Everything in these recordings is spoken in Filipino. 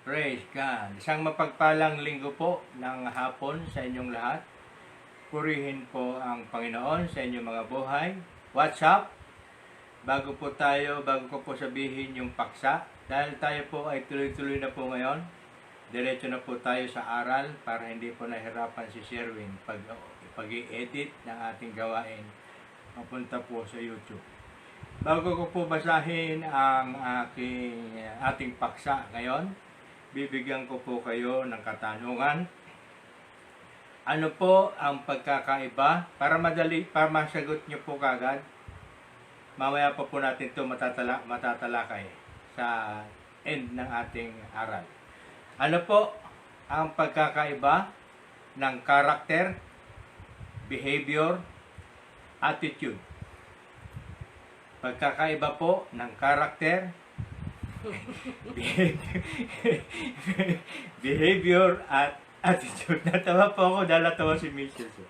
Praise God. Isang mapagpalang linggo po ng hapon sa inyong lahat. Purihin po ang Panginoon sa inyong mga buhay. What's up? Bago ko po sabihin yung paksa, dahil tayo po ay tuloy-tuloy na po ngayon, diretso na po tayo sa aral para hindi po nahirapan si Sherwin pag-i-edit ng ating gawain mapunta po sa YouTube. Bago ko po basahin ang ating paksa ngayon, bibigyan ko po kayo ng katanungan. Ano po ang pagkakaiba? Para masagot nyo po kagad. Mamaya po natin ito matatalakay sa end ng ating aral. Ano po ang pagkakaiba ng character, behavior, attitude? Pagkakaiba po ng character, behavior at attitude. Natawa po ako dahil natawa si Mrs.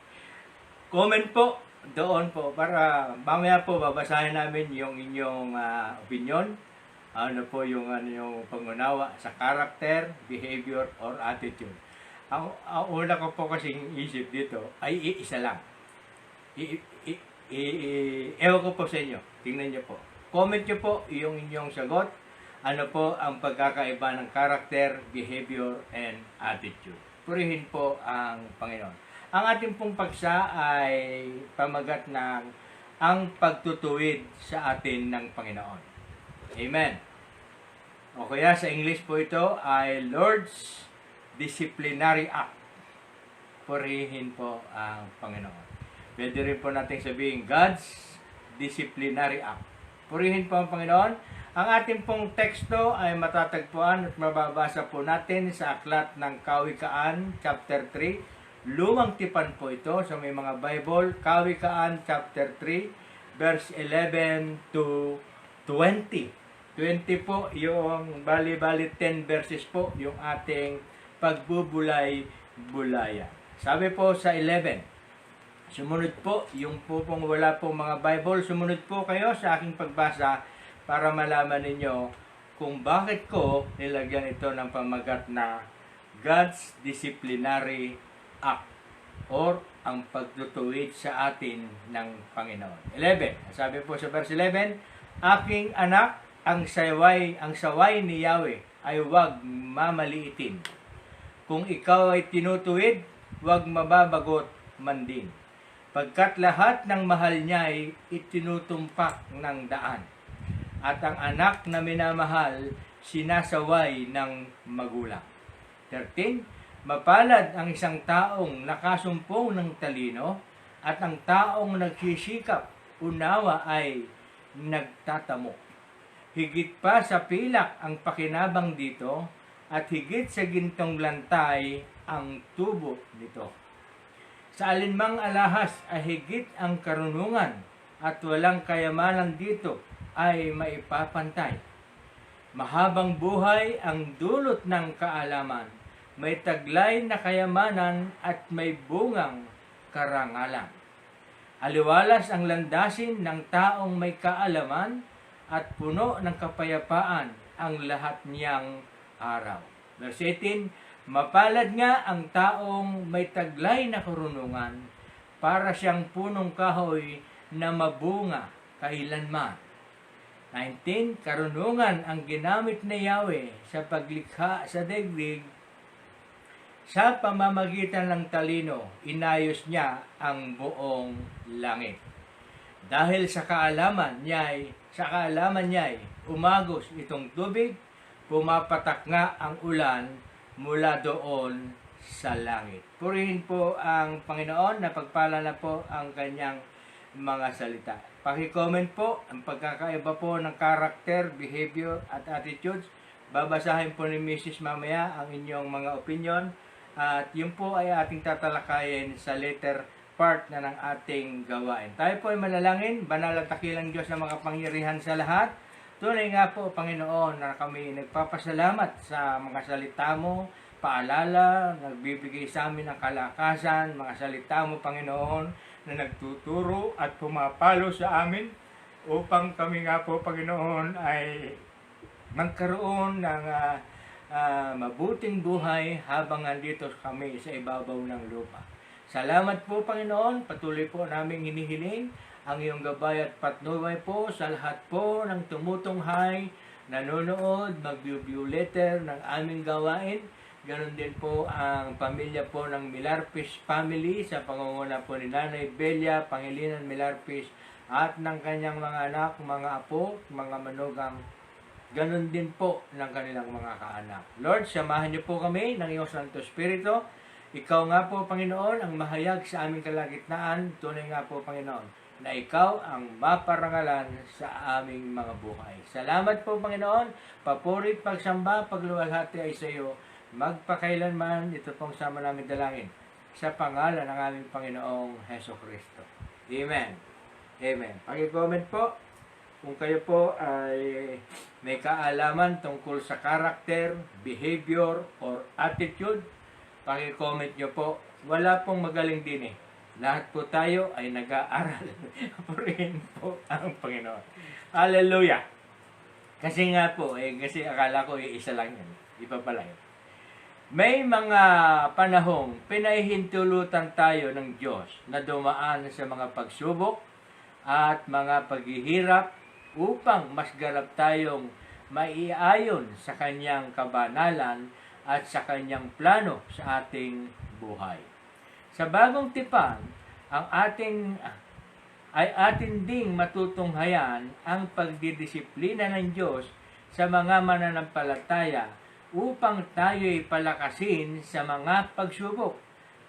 Comment po doon po para mamaya po babasahin namin yung inyong opinion. Ano po yung pangunawa sa character, behavior, or attitude. Ang una ko po kasing isip dito ay isa lang. Ewan ko po sa inyo. Tingnan nyo po. Comment nyo po yung inyong sagot. Ano po ang pagkakaiba ng character, behavior, and attitude. Purihin po ang Panginoon. Ang ating pong paksa ay pamagat ng ang pagtutuwid sa atin ng Panginoon. Amen. O kaya sa English po ito ay Lord's Disciplinary Act. Purihin po ang Panginoon. Pwede rin po natin sabihin God's Disciplinary Act. Purihin po ang Panginoon. Ang ating pong teksto ay matatagpuan at mababasa po natin sa Aklat ng Kawikaan, chapter 3. Lumang tipan po ito sa may mga Bible. Kawikaan, chapter 3, verse 11 to 20. 20 po yung bali-bali 10 verses po yung ating pagbubulay-bulaya. Sabi po sa 11, sumunod po, yung po pong wala pong mga Bible, sumunod po kayo sa aking pagbasa para malaman ninyo kung bakit ko nilagyan ito ng pamagat na God's Disciplinary Act or ang pagtutuwid sa atin ng Panginoon. 11. Sabi po sa verse 11, aking anak, ang saway ni Yahweh ay huwag mamaliitin. Kung ikaw ay tinutuwid, huwag mababagot man din. Pagkat lahat ng mahal niya ay itinutumpak ng daan. At ang anak na minamahal, sinasaway ng magulang. 13. Mapalad ang isang taong nakasumpong ng talino at ang taong nagsisikap, unawa ay nagtatamo. Higit pa sa pilak ang pakinabang dito at higit sa gintong lantay ang tubo nito. Sa alinmang alahas ay higit ang karunungan at walang kayamanan dito ay maipapantay. Mahabang buhay ang dulot ng kaalaman, may taglay na kayamanan at may bungang karangalan. Aliwalas ang landasin ng taong may kaalaman at puno ng kapayapaan ang lahat niyang araw. Verse 18, mapalad nga ang taong may taglay na karunungan para siyang punong kahoy na mabunga kailanman. 19. Karunungan ang ginamit ni Yahweh sa paglikha sa daigdig. Sa pamamagitan ng talino, inayos niya ang buong langit. Dahil sa kaalaman niya umagos itong tubig, pumapatak nga ang ulan mula doon sa langit. Purihin po ang Panginoon, napagpala na po ang kanyang mga salita. Paki-comment po ang pagkakaiba po ng character, behavior at attitudes. Babasahin po ni Mrs. mamaya ang inyong mga opinion at yun po ay ating tatalakayin sa later part na ng ating gawain. Tayo po ay manalangin, banal at dakilang Diyos na makapangyarihan sa lahat. Tunay nga po, Panginoon, na kami nagpapasalamat sa mga salita mo, paalala, nagbibigay sa amin ng kalakasan, mga salita mo, Panginoon, na nagtuturo at pumapalo sa amin upang kami nga po, Panginoon, ay magkaroon ng mabuting buhay habang nandito kami sa ibabaw ng lupa. Salamat po, Panginoon. Patuloy po naming hinihiling ang iyong gabay at patnubay po sa lahat po ng tumutunghay, nanonood, mag-view letter ng aming gawain. Ganon din po ang pamilya po ng Milarpis family sa pangunguna po ni Nanay Belia Pangilinan Milarpis at ng kanyang mga anak, mga apo, mga manugang. Ganon din po ng kanilang mga kaanak. Lord, samahan niyo po kami ng iyong Santo Espiritu. Ikaw nga po, Panginoon, ang mahayag sa aming kalagitnaan. Tunay nga po, Panginoon, na ikaw ang maparangalan sa aming mga buhay. Salamat po, Panginoon. Papurit, pagsamba, pagluwalhati ay sa iyo. Magpakailanman, ito pong sama namin dalangin. Sa pangalan ng aming Panginoong Heso Kristo. Amen. Amen. Pag-comment po kung kayo po ay may kaalaman tungkol sa karakter, behavior, or attitude. Pag-comment nyo po. Wala pong magaling din eh. Lahat po tayo ay nag-aaral. Purihin po ang Panginoon. Hallelujah! Kasi nga po, kasi akala ko isa lang yan. Iba pala yun. May mga panahong pinahihintulutan tayo ng Diyos na dumaan sa mga pagsubok at mga paghihirap upang mas ganap tayong maiayon sa Kanyang kabanalan at sa Kanyang plano sa ating buhay. Sa bagong tipan, ay atin ding matutunghayan ang pagdidisiplina ng Diyos sa mga mananampalataya upang tayo'y palakasin sa mga pagsubok,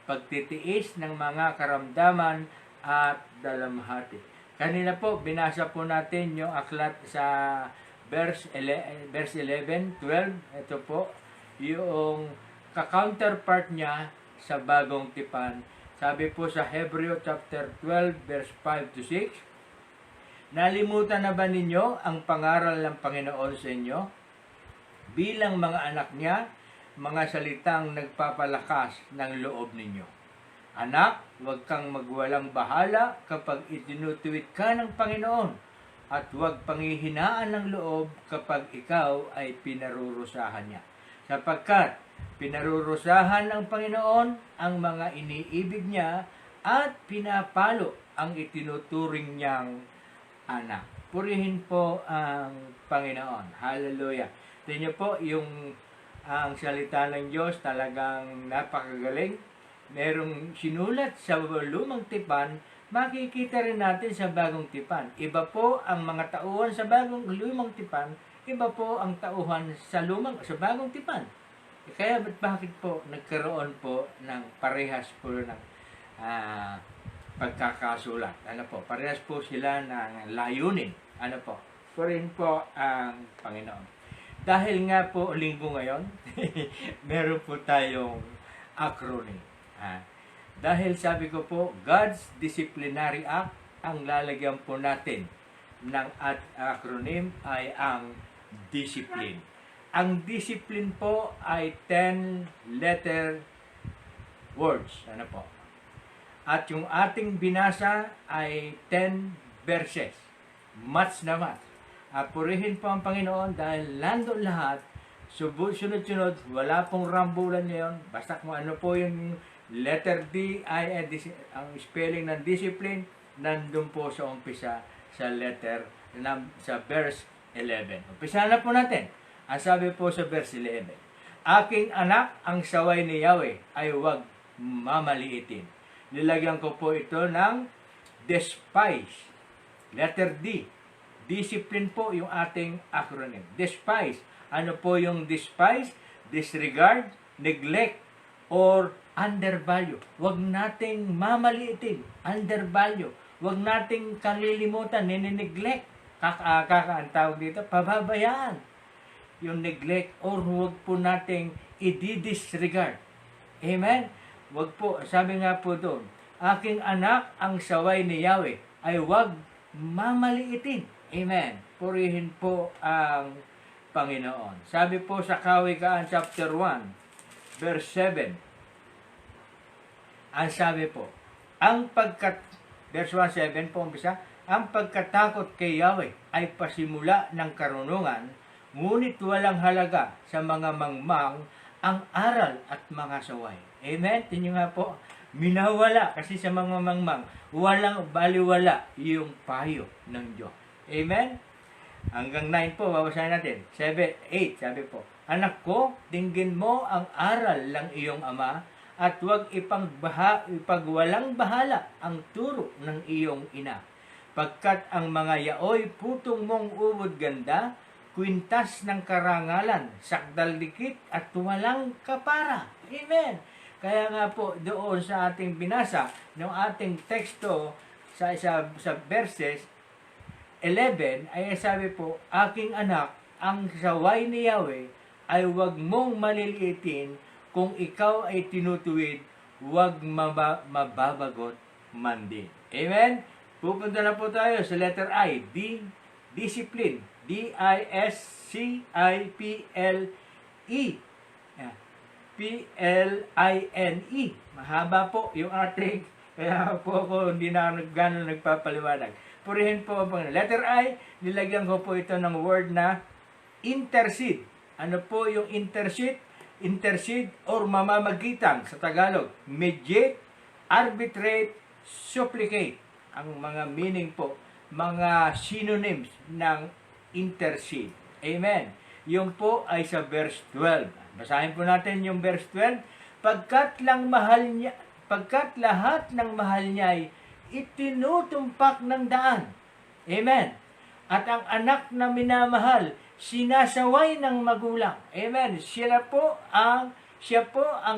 pagtitiis ng mga karamdaman at dalamhati. Kanina po, binasa po natin yung aklat sa verse 11, 12. Ito po, yung ka-counterpart niya sa bagong tipan. Sabi po sa Hebreo chapter 12, verse 5 to 6, nalimutan na ba ninyo ang pangaral ng Panginoon sa inyo? Bilang mga anak niya, mga salitang nagpapalakas ng loob ninyo. Anak, huwag kang magwalang bahala kapag itinutuwid ka ng Panginoon at huwag panghihinaan ng loob kapag ikaw ay pinarurusahan niya. Sapagkat pinarurusahan ng Panginoon ang mga iniibig niya at pinapalo ang itinuturing niyang anak. Purihin po ang Panginoon. Hallelujah. Tingnan niyo po, ang salita ng Diyos talagang napakagaling. Merong sinulat sa lumang tipan, makikita rin natin sa bagong tipan. Iba po ang mga tauhan sa lumang tipan, iba po ang tauhan sa bagong tipan. Kaya bakit po nagkaroon po ng parehas po ng pagkakasulat? Ano po? Parehas po sila ng layunin. Ano po? Purihin po ang Panginoon. Dahil nga po linggo ngayon, meron po tayong acronym. Dahil sabi ko po, God's Disciplinary Act, ang lalagyan po natin ng acronym ay ang discipline. Ang discipline po ay 10-letter words. Ano po? At yung ating binasa ay 10 verses. Match na match. Purihin po ang Panginoon dahil nandun lahat, sunod-sunod, wala pong rambulan ngayon. Basta kung ano po yung letter D, ang spelling ng discipline, nandun po sa umpisa sa sa verse 11. Umpisa na po natin. Ang sabi po sa verse 11, aking anak, ang saway ni Yahweh ay huwag mamaliitin. Nilagyan ko po ito ng despise. Letter D. Discipline po yung ating acronym. Despise. Ano po yung despise? Disregard, neglect, or undervalue. Huwag nating mamaliitin. Undervalue. Huwag nating kalilimutan, ninineglect. Ang tawag dito, pababayaan. Yung neglect, or huwag po nating i-disregard. Amen? Huwag po, sabi nga po doon, aking anak, ang saway ni Yahweh ay huwag mamaliitin. Amen. Purihin po ang Panginoon. Sabi po sa Kawikaan chapter 1, verse 7, ang sabi po, verse 1:7 po umpisa, ang pagkatakot kay Yahweh ay pasimula ng karunungan, ngunit walang halaga sa mga mangmang ang aral at mga saway. Amen? Tingnan nga po, minawala kasi sa mga mangmang, walang baliwala yung payo ng Diyos. Amen? Hanggang 9 po, babasahin natin. 7, 8, sabi po, anak ko, dinggin mo ang aral ng iyong ama at huwag ipagwalang bahala ang turo ng iyong ina. Pagkat ang mga yaoy putong mong ubod ganda, kwintas ng karangalan, sakdal dikit at walang kapara. Amen. Kaya nga po doon sa ating binasa, ng ating teksto sa verses 11 ay sabi po, aking anak, ang saway ni Yahweh ay huwag mong maliliitin kung ikaw ay tinutuwid, huwag mababagot man din. Amen? Pupunta na po tayo sa letter I, discipline. D-I-S-C-I-P-L-E. P-L-I-N-E. Mahaba po yung ating, kaya po ako hindi na gano'n nagpapaliwanag. Purihin po ang Panginoon. Letter I, nilagyan ko po ito ng word na intercede. Ano po yung intercede? Intercede or mamamagitan sa Tagalog. Mediate, arbitrate, supplicate. Ang mga meaning po, mga synonyms ng intercede. Amen. Yung po ay sa verse 12. Basahin po natin yung verse 12. Pagkat lahat ng mahal niya ay itinutumpak ng daan. Amen. At ang anak na minamahal, sinasaway ng magulang. Amen. Siya po ang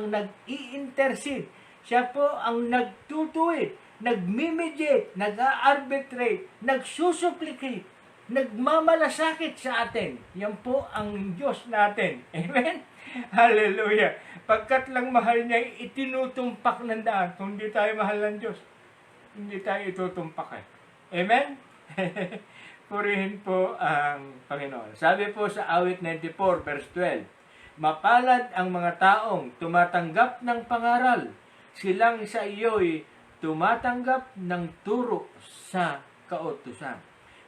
nag-i-intercede. Siya po ang nagtutuwid, nagmimediate, nag-arbitrate, nagsusupplicate, nagmamalasakit sa atin. Yan po ang Diyos natin. Amen. Hallelujah. Pagkat lang mahal niya, itinutumpak ng daan. Kung hindi tayo mahal ng Diyos, hindi tayo itutumpak eh. Amen? Purihin po ang Panginoon. Sabi po sa awit 94 verse 12, mapalad ang mga taong tumatanggap ng pangaral. Silang sa iyo'y tumatanggap ng turo sa kautusan.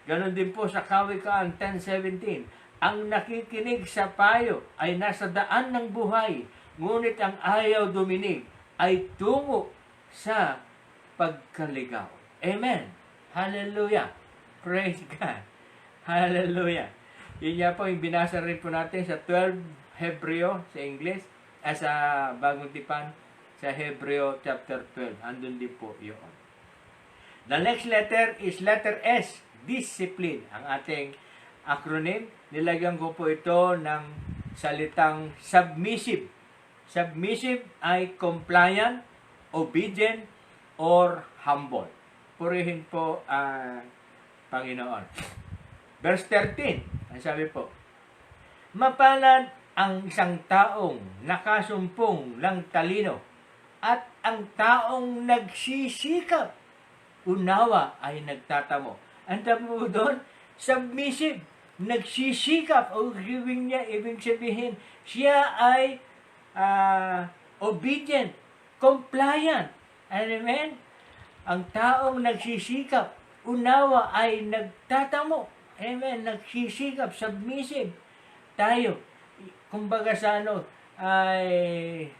Ganon din po sa Kawikaan 10:17, ang nakikinig sa payo ay nasa daan ng buhay, ngunit ang ayaw duminig ay tungo sa pagkaligaw. Amen. Hallelujah. Praise God. Hallelujah. Yun nga po yung binasa rin po natin sa 12 Hebreo sa English, sa Bagong Tipan, sa Hebreo chapter 12. Andun din po yun. The next letter is letter S, discipline. Ang ating acronym, nilagyan ko po ito ng salitang submissive. Submissive ay compliant, obedient, or humble. Purihin po ang Panginoon. Verse 13, ang sabi po, mapalad ang isang taong nakasumpong ng talino at ang taong nagsisikap, unawa ay nagtatamo. Ang tamo doon, submissive, nagsisikap, o ibig sabihin, siya ay obedient, compliant. Amen? Ang taong nagsisikap, unawa ay nagtatamo. Amen? Nagsisikap, submissive. Tayo, kumbaga sa ay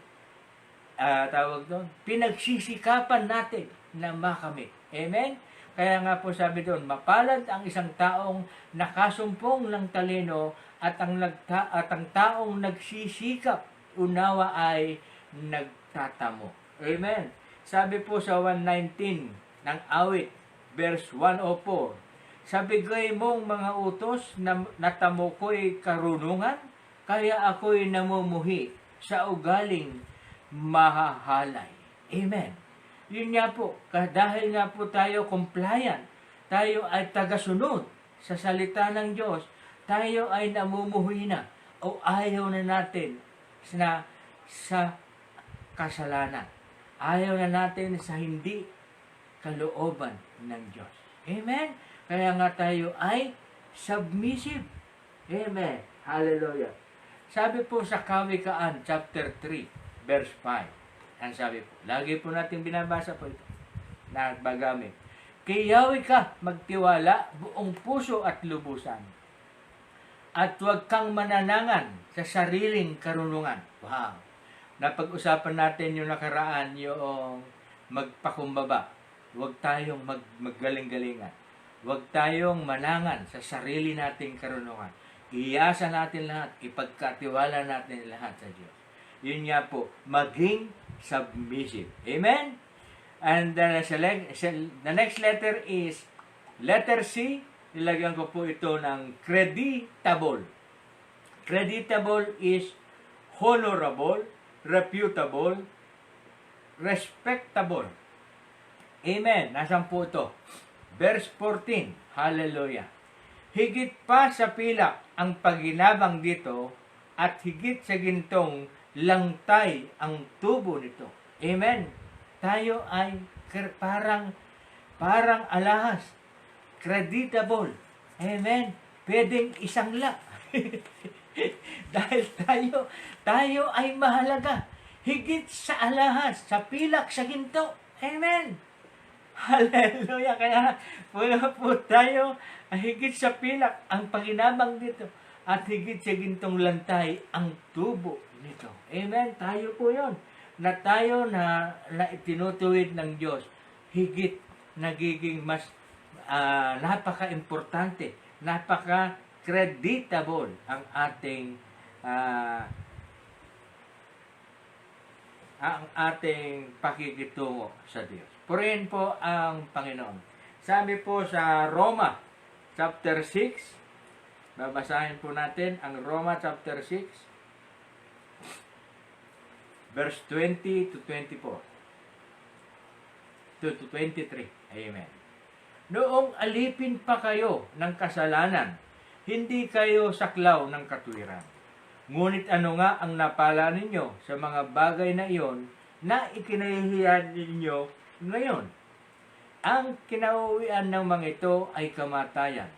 tawag doon, pinagsisikapan natin na makamit. Amen? Kaya nga po sabi doon, mapalad ang isang taong nakasumpong ng talino at ang taong nagsisikap, unawa ay nagtatamo. Amen? Sabi po sa 119 ng awit, verse 104, sabigay mong mga utos na natamo ko'y karunungan, kaya ako'y namumuhi sa ugaling mahahalay. Amen. Yun nga po, dahil nga po tayo compliant, tayo ay tagasunod sa salita ng Diyos, tayo ay namumuhi na o ayaw na natin sa kasalanan. Ayaw na natin sa hindi kalooban ng Diyos. Amen? Kaya nga tayo ay submissive. Amen. Hallelujah. Sabi po sa Kawikaan chapter 3, verse 5. Ang sabi po, lagi po natin binabasa po ito. Nagbagamit. Kay Yahweh ka magtiwala buong puso at lubusan. At huwag kang mananangan sa sariling karunungan. Wow! Napag-usapan natin yung nakaraan, yung magpakumbaba. Huwag tayong maggaling-galingan. Huwag tayong manangan sa sarili nating karunungan. Iasa natin lahat, ipagkatiwala natin lahat sa Diyos. Yun nga po, maging submissive. Amen? And the next letter is letter C. Nilagyan ko po ito ng creditable. Creditable is honorable, reputable, respectable. Amen. Nasaan po ito? Verse 14. Hallelujah. Higit pa sa pilak ang paginabang dito at higit sa gintong langtay ang tubo nito. Amen. Tayo ay parang alahas. Creditable. Amen. Pwedeng isang la. Dahil tayo ay mahalaga. Higit sa alahas, sa pilak, sa ginto. Amen. Hallelujah. Kaya po tayo higit sa pilak ang paginabang dito at higit sa gintong lantay ang tubo nito. Amen. Tayo po yon na tayo na itinutuwid ng Diyos. Higit nagiging mas napaka-importante, napaka-creditable ang ating pakikitungo sa Diyos. Purihin po ang Panginoon. Sabi po sa Roma chapter 6, babasahin po natin ang Roma chapter 6, verse 20 to 24. To 23. Amen. Noong alipin pa kayo ng kasalanan, hindi kayo saklaw ng katwiran. Ngunit ano nga ang napala ninyo sa mga bagay na iyon na ikinahihiyan ninyo ngayon? Ang kinauwian ng mga ito ay kamatayan.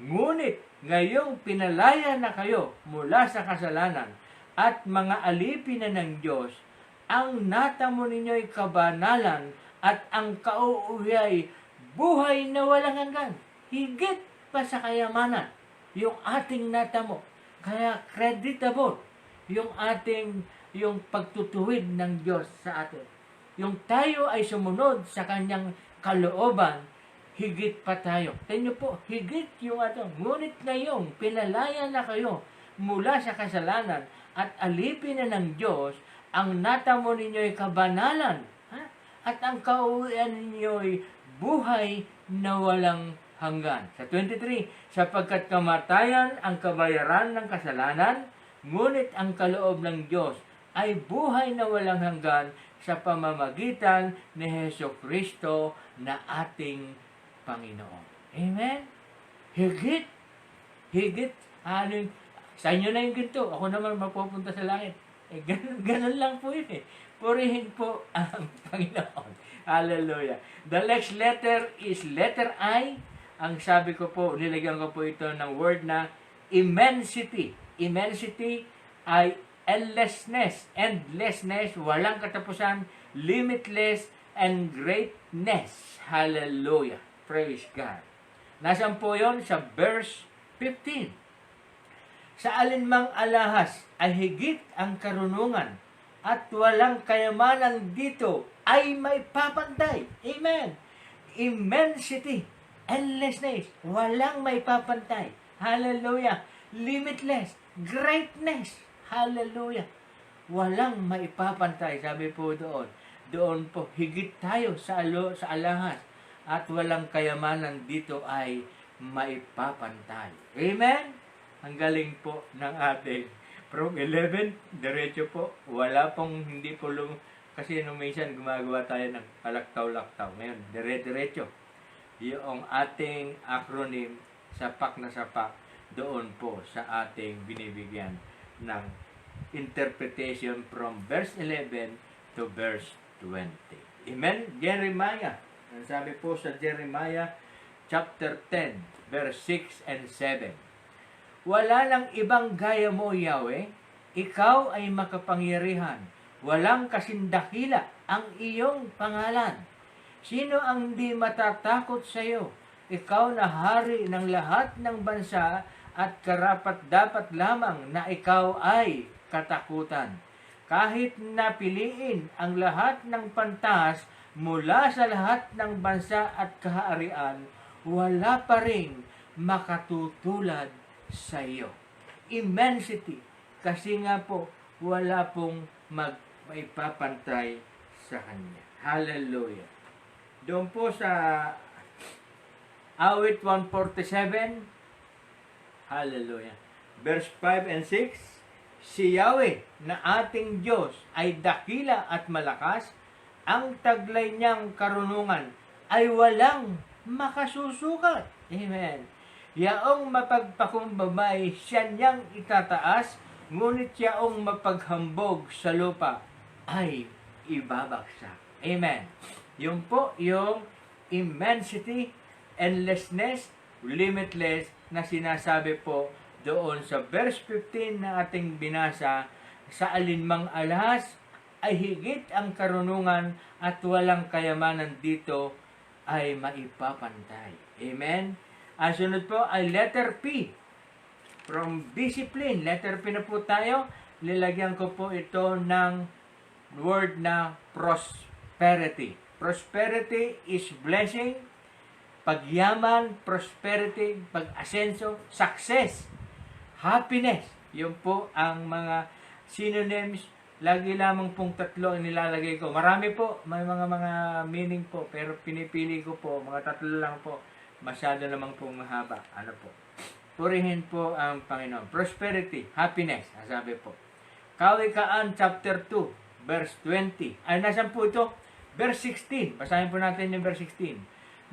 Ngunit ngayong pinalaya na kayo mula sa kasalanan at mga alipin na ng Diyos, ang natamo ninyo ay kabanalan at ang kauuwi ay buhay na walang hanggan. Higit pa sa kayamanan yung ating natamo. Kaya creditable yung pagtutuwid ng Diyos sa atin. Yung tayo ay sumunod sa kanyang kalooban, higit pa tayo. Tingnan po, higit yung ngunit ngayong pinalaya na kayo mula sa kasalanan at alipin na ng Diyos, ang natamo ninyo ay kabanalan, at ang kauwian ninyo ay buhay na walang hanggan. Sa 23, sapagkat kamatayan ang kabayaran ng kasalanan, ngunit ang kaloob ng Diyos ay buhay na walang hanggan sa pamamagitan ni Hesukristo na ating Panginoon. Amen? Higit. Sa inyo na yung ginto, ako naman mapupunta sa langit. Ganun lang po yun eh. Purihin po ang Panginoon. Hallelujah. The next letter is letter I. Ang sabi ko po, nilagyan ko po ito ng word na immensity. Immensity ay endlessness, walang katapusan, limitless, and greatness. Hallelujah. Praise God. Nasaan po yon? Sa verse 15. Sa alinmang alahas ay higit ang karunungan at walang kayamanan dito ay may papantay. Amen. Immensity. Endlessness, walang may papantay. Hallelujah. Limitless, greatness. Hallelujah. Walang maipapantay. Sabi po doon. Doon po, higit tayo sa alahas at walang kayamanan dito ay maipapantay. Amen? Ang galing po ng ating from 11, diretso po. Wala pong hindi po kasi nung minsan gumagawa tayo ng palaktaw-laktaw. Ngayon, diretso. Yung ating acronym, sapak na sapak, doon po sa ating binibigyan ng interpretation from verse 11 to verse 20. Amen? Jeremiah. Ang sabi po sa Jeremiah chapter 10, verse 6 and 7. Wala lang ibang gaya mo, Yahweh. Ikaw ay makapangyarihan. Walang kasindakila ang iyong pangalan. Sino ang di matatakot sa iyo? Ikaw na hari ng lahat ng bansa at karapat-dapat lamang na ikaw ay katakutan. Kahit napiliin ang lahat ng pantas mula sa lahat ng bansa at kaharian, wala pa ring makatutulad sa iyo. Immensity. Kasi nga po, wala pong maipapantay sa Kanya. Hallelujah. Doon po sa Awit 147, hallelujah. Verse 5 and 6, si Yahweh na ating Diyos ay dakila at malakas, ang taglay niyang karunungan ay walang makasusukat. Amen. Yaong mapagpakumbabay siya niyang itataas, ngunit yaong mapaghambog sa lupa ay ibabagsak. Amen. Yung po, yung immensity, endlessness, limitless na sinasabi po doon sa verse 15 na ating binasa, sa alinmang alahas ay higit ang karunungan at walang kayamanan dito ay maipapantay. Amen? Ang sunod po ay letter P. From discipline, letter P na po tayo. Nilagyan ko po ito ng word na prosperity. Prosperity is blessing, pagyaman, prosperity, pag-asenso, success, happiness. Yun po ang mga synonyms. Lagi lamang pong tatlo ang nilalagay ko. Marami po, may mga meaning po, pero pinipili ko po, mga tatlo lang po. Masyado namang pong mahaba. Ano po? Purihin po ang Panginoon. Prosperity, happiness, sabi po. Kawikaan chapter 2, verse 20. Ay, nasan po ito? Verse 16. Basahin po natin yung verse 16.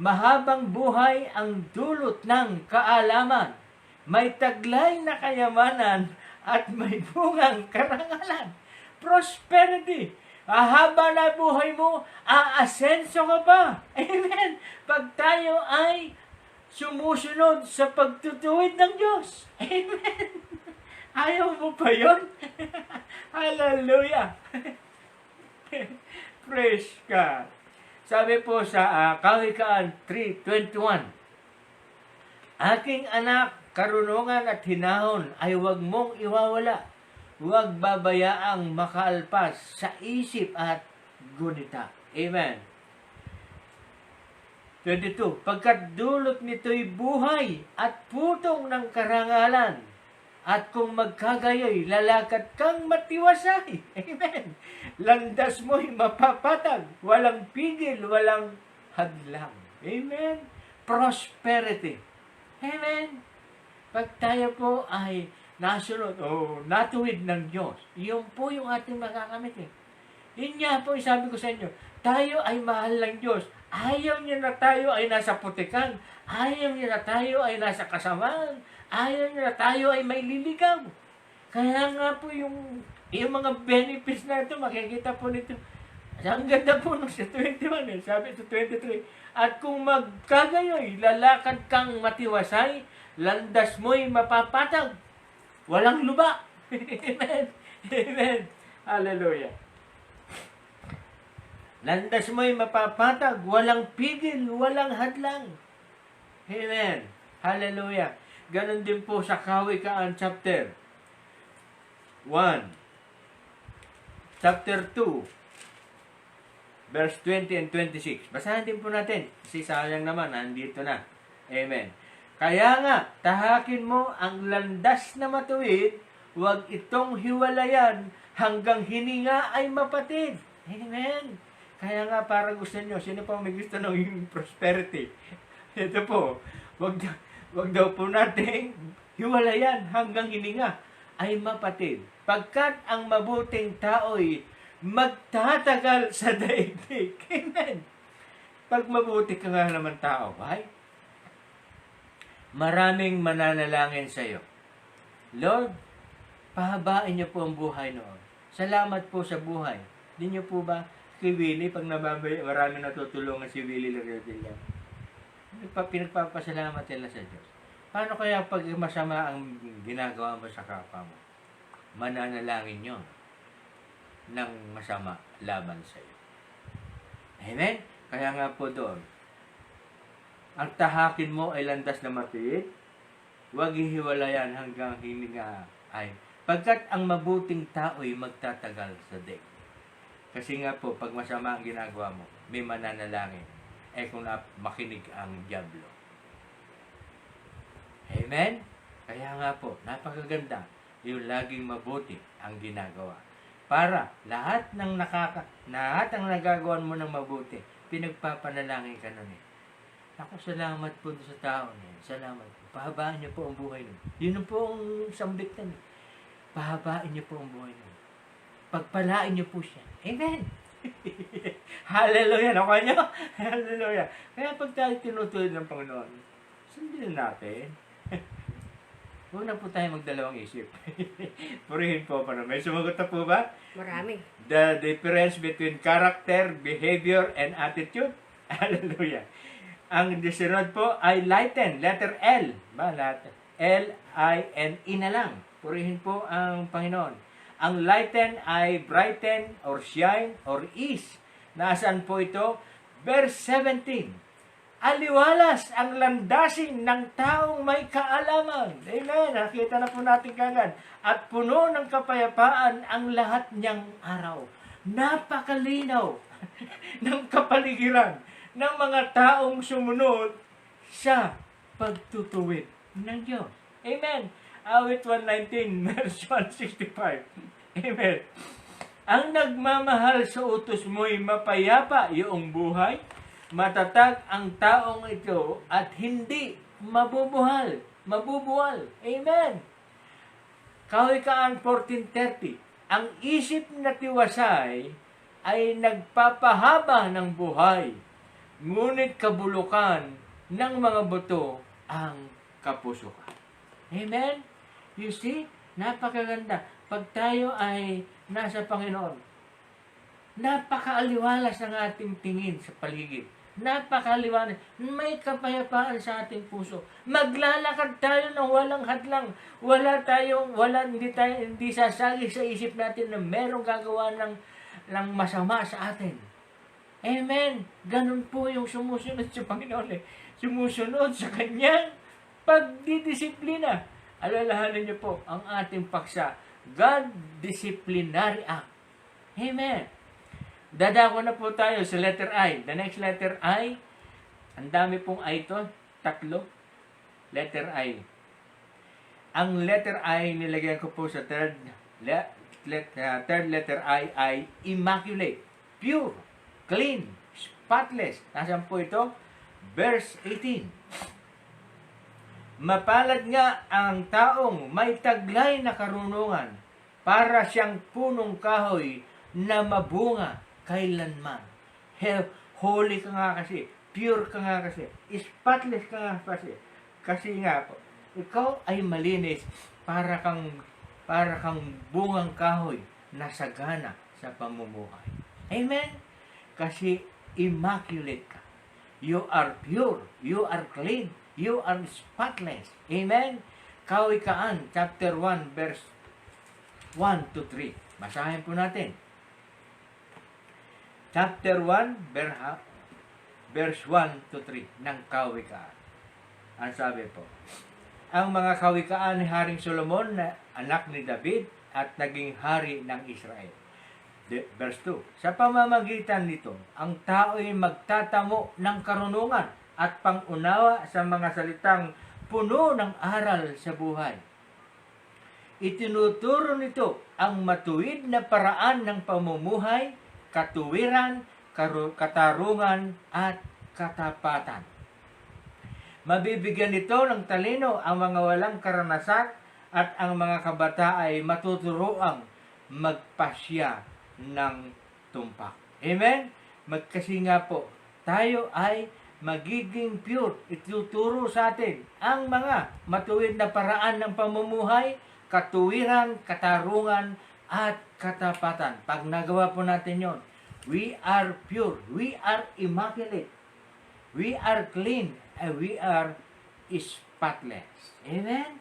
Mahabang buhay ang dulot ng kaalaman. May taglay na kayamanan at may bungang karangalan. Prosperity. Haba na buhay mo, aasenso ka pa. Amen. Pag tayo ay sumusunod sa pagtutuwid ng Diyos. Amen. Ayaw mo pa yun? Hallelujah. Praise God. Sabi po sa Kawikaan 3:21, aking anak, karunungan at hinahon ay huwag mong iwawala. Huwag babayaang makaalpas sa isip at gunita. Amen. 22, pagkat dulot nito'y buhay at putong ng karangalan, at kung magkagayoy, lalakad kang matiwasay. Amen. Landas mo'y mapapatag, walang pigil, walang hadlang. Amen. Prosperity. Amen. Pag tayo po ay nasunod o natuwid ng Diyos, yun po yung ating makakamit eh. Yun nga po, sabi ko sa inyo, tayo ay mahal ng Diyos. Ayaw niya na tayo ay nasa putikan. Ayaw niya na tayo ay nasa kasamaan. Ayaw niya na tayo ay may liligaw. Kaya nga po yung mga benefits na ito, makikita po nito. Ang ganda po nung sa 21, sabi sa 23, at kung magkagayoy, lalakad kang matiwasay, landas mo'y mapapatag. Walang luba. Amen. Amen. Hallelujah. Landas mo'y mapapatag, walang pigil, walang hadlang. Amen. Hallelujah. Ganon din po sa Kawikaan chapter 1. Chapter 2. Verse 20 and 26. Basahin din po natin. Kasi sayang naman, nandito na. Amen. Kaya nga, tahakin mo ang landas na matuwid, huwag itong hiwalayan hanggang hininga ay mapatid. Amen. Kaya nga, para gusto nyo, sino pa may gusto ng yung prosperity? Ito po, wag daw po natin hiwalayan hanggang hininga ay mapatid. Pagkat ang mabuting tao'y magtatagal sa daigdig. Amen. Pag mabuti ka nga naman tao, ay maraming mananalangin sa iyo. Lord, pahabain niyo po ang buhay noon. Salamat po sa buhay. Di niyo po ba kay Willie, pag nababay, maraming natutulungan si Willie Laredilla. Pinagpapasalamat nila sa Diyos. Paano kaya pag masama ang ginagawa mo sa kapwa mo? Mananalangin yun ng masama laban sa iyo. Amen? Kaya nga po doon, ang tahakin mo ay landas na matiid, huwag hihiwalayan hanggang hininga ay. Pagkat ang mabuting tao'y magtatagal sa daig. Kasi nga po, pag masama ang ginagawa mo, may mananalangin. Kung makinig ang dyablo. Amen? Kaya nga po, napakaganda yung laging mabuti ang ginagawa. Para lahat ng nagagawan mo ng mabuti, pinagpapanalangin ka nun eh. Ako, salamat po sa tao niya. Salamat. Pahabaan niyo po ang buhay nun. Yun po ang sambit nun. Pahabaan niyo po ang buhay nun. Pagpalain niyo po siya. Amen. Hallelujah. Nakuha niyo? Hallelujah. Kaya pag tayo tinutuloy ng Panginoon, sundin natin. Huwag na po tayo magdalawang isip. Purihin po pa na. May sumagot na po ba? Marami. The difference between character, behavior, and attitude. Hallelujah. Ang disunod po ay lighten. Letter L. L-I-N-E na lang. Purihin po ang Panginoon. Ang lighten ay brighten or shine or ease. Nasaan po ito? Verse 17. Aliwalas ang landasin ng taong may kaalaman. Amen. Nakita na po natin kagad. At puno ng kapayapaan ang lahat niyang araw. Napakalinaw ng kapaligiran ng mga taong sumunod sa pagtutuwid ng Diyos. Amen. Awit 119, verse 165. Amen. Ang nagmamahal sa utos mo'y mapayapa iyong buhay. Matatag ang taong ito at hindi mabubuhal. Amen. Kawikaan 14:30. Ang isip na tiwasay ay nagpapahaba ng buhay. Ngunit kabulukan ng mga buto ang kapusukan. Amen? You see? Napakaganda. Pag tayo ay nasa Panginoon, napakaaliwalas ng ating tingin sa paligid. Napakaliwanag. May kapayapaan sa ating puso. Maglalakad tayo ng walang hadlang. Hindi sasali sa isip natin na merong gagawa ng masama sa atin. Amen. Ganun po yung sumusunod sa Panginoon eh. Sumusunod sa kanyang pagdidisiplina. Alalahanin niyo po ang ating paksa. God Disciplinary Act. Amen. Dadako na po tayo sa letter I. The next letter I, ang dami pong I ito, 3. Letter I. Ang letter I, nilagyan ko po sa third letter I ay immaculate, pure, clean, spotless. Nasaan po ito? Verse 18. Mapalad nga ang taong may taglay na karunungan para siyang punong kahoy na mabunga kailanman. Holy ka nga kasi, pure ka nga kasi, spotless ka nga kasi. Kasi nga po, ikaw ay malinis para kang bungang kahoy na sagana sa pamumuhay. Amen? Kasi immaculate ka. You are pure. You are clean. You are spotless. Amen? Kawikaan, chapter 1, verse 1 to 3. Basahin po natin. Chapter 1, verse 1 to 3 ng Kawikaan. Ang sabi po, ang mga kawikaan ni Haring Solomon na anak ni David at naging hari ng Israel. Verse 2, sa pamamagitan nito, ang tao'y magtatamo ng karunungan at pangunawa sa mga salitang puno ng aral sa buhay. Itinuturo nito ang matuwid na paraan ng pamumuhay, katuwiran, katarungan, at katapatan. Mabibigyan nito ng talino ang mga walang karanasan at ang mga kabata ay matuturoang magpasya ng tumpak. Amen? Kasi nga po, tayo ay magiging pure. Ituturo sa atin ang mga matuwid na paraan ng pamumuhay, katuwiran, katarungan, at katapatan. Pag nagawa po natin yon, we are pure, we are immaculate, we are clean, and we are spotless. Amen?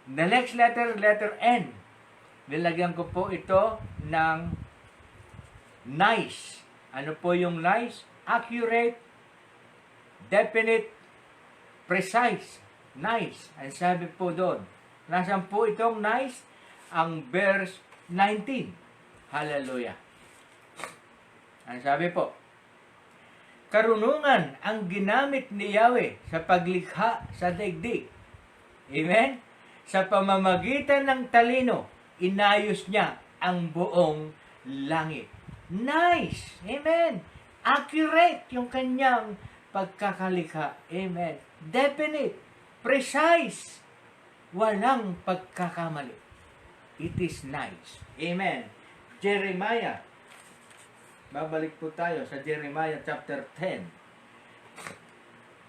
The next letter N. Nilagyan ko po ito ng nice. Ano po yung nice? Accurate, definite, precise. Nice. Ang sabi po doon. Nasaan po itong nice? Ang verse 19. Hallelujah. Ang sabi po, karunungan ang ginamit ni Yahweh sa paglikha sa daigdig. Amen? Sa pamamagitan ng talino, inayos niya ang buong langit. Nice! Amen! Accurate yung kanyang pagkakalikha. Amen. Definite. Precise. Walang pagkakamali. It is nice. Amen. Jeremiah. Babalik po tayo sa Jeremiah chapter 10.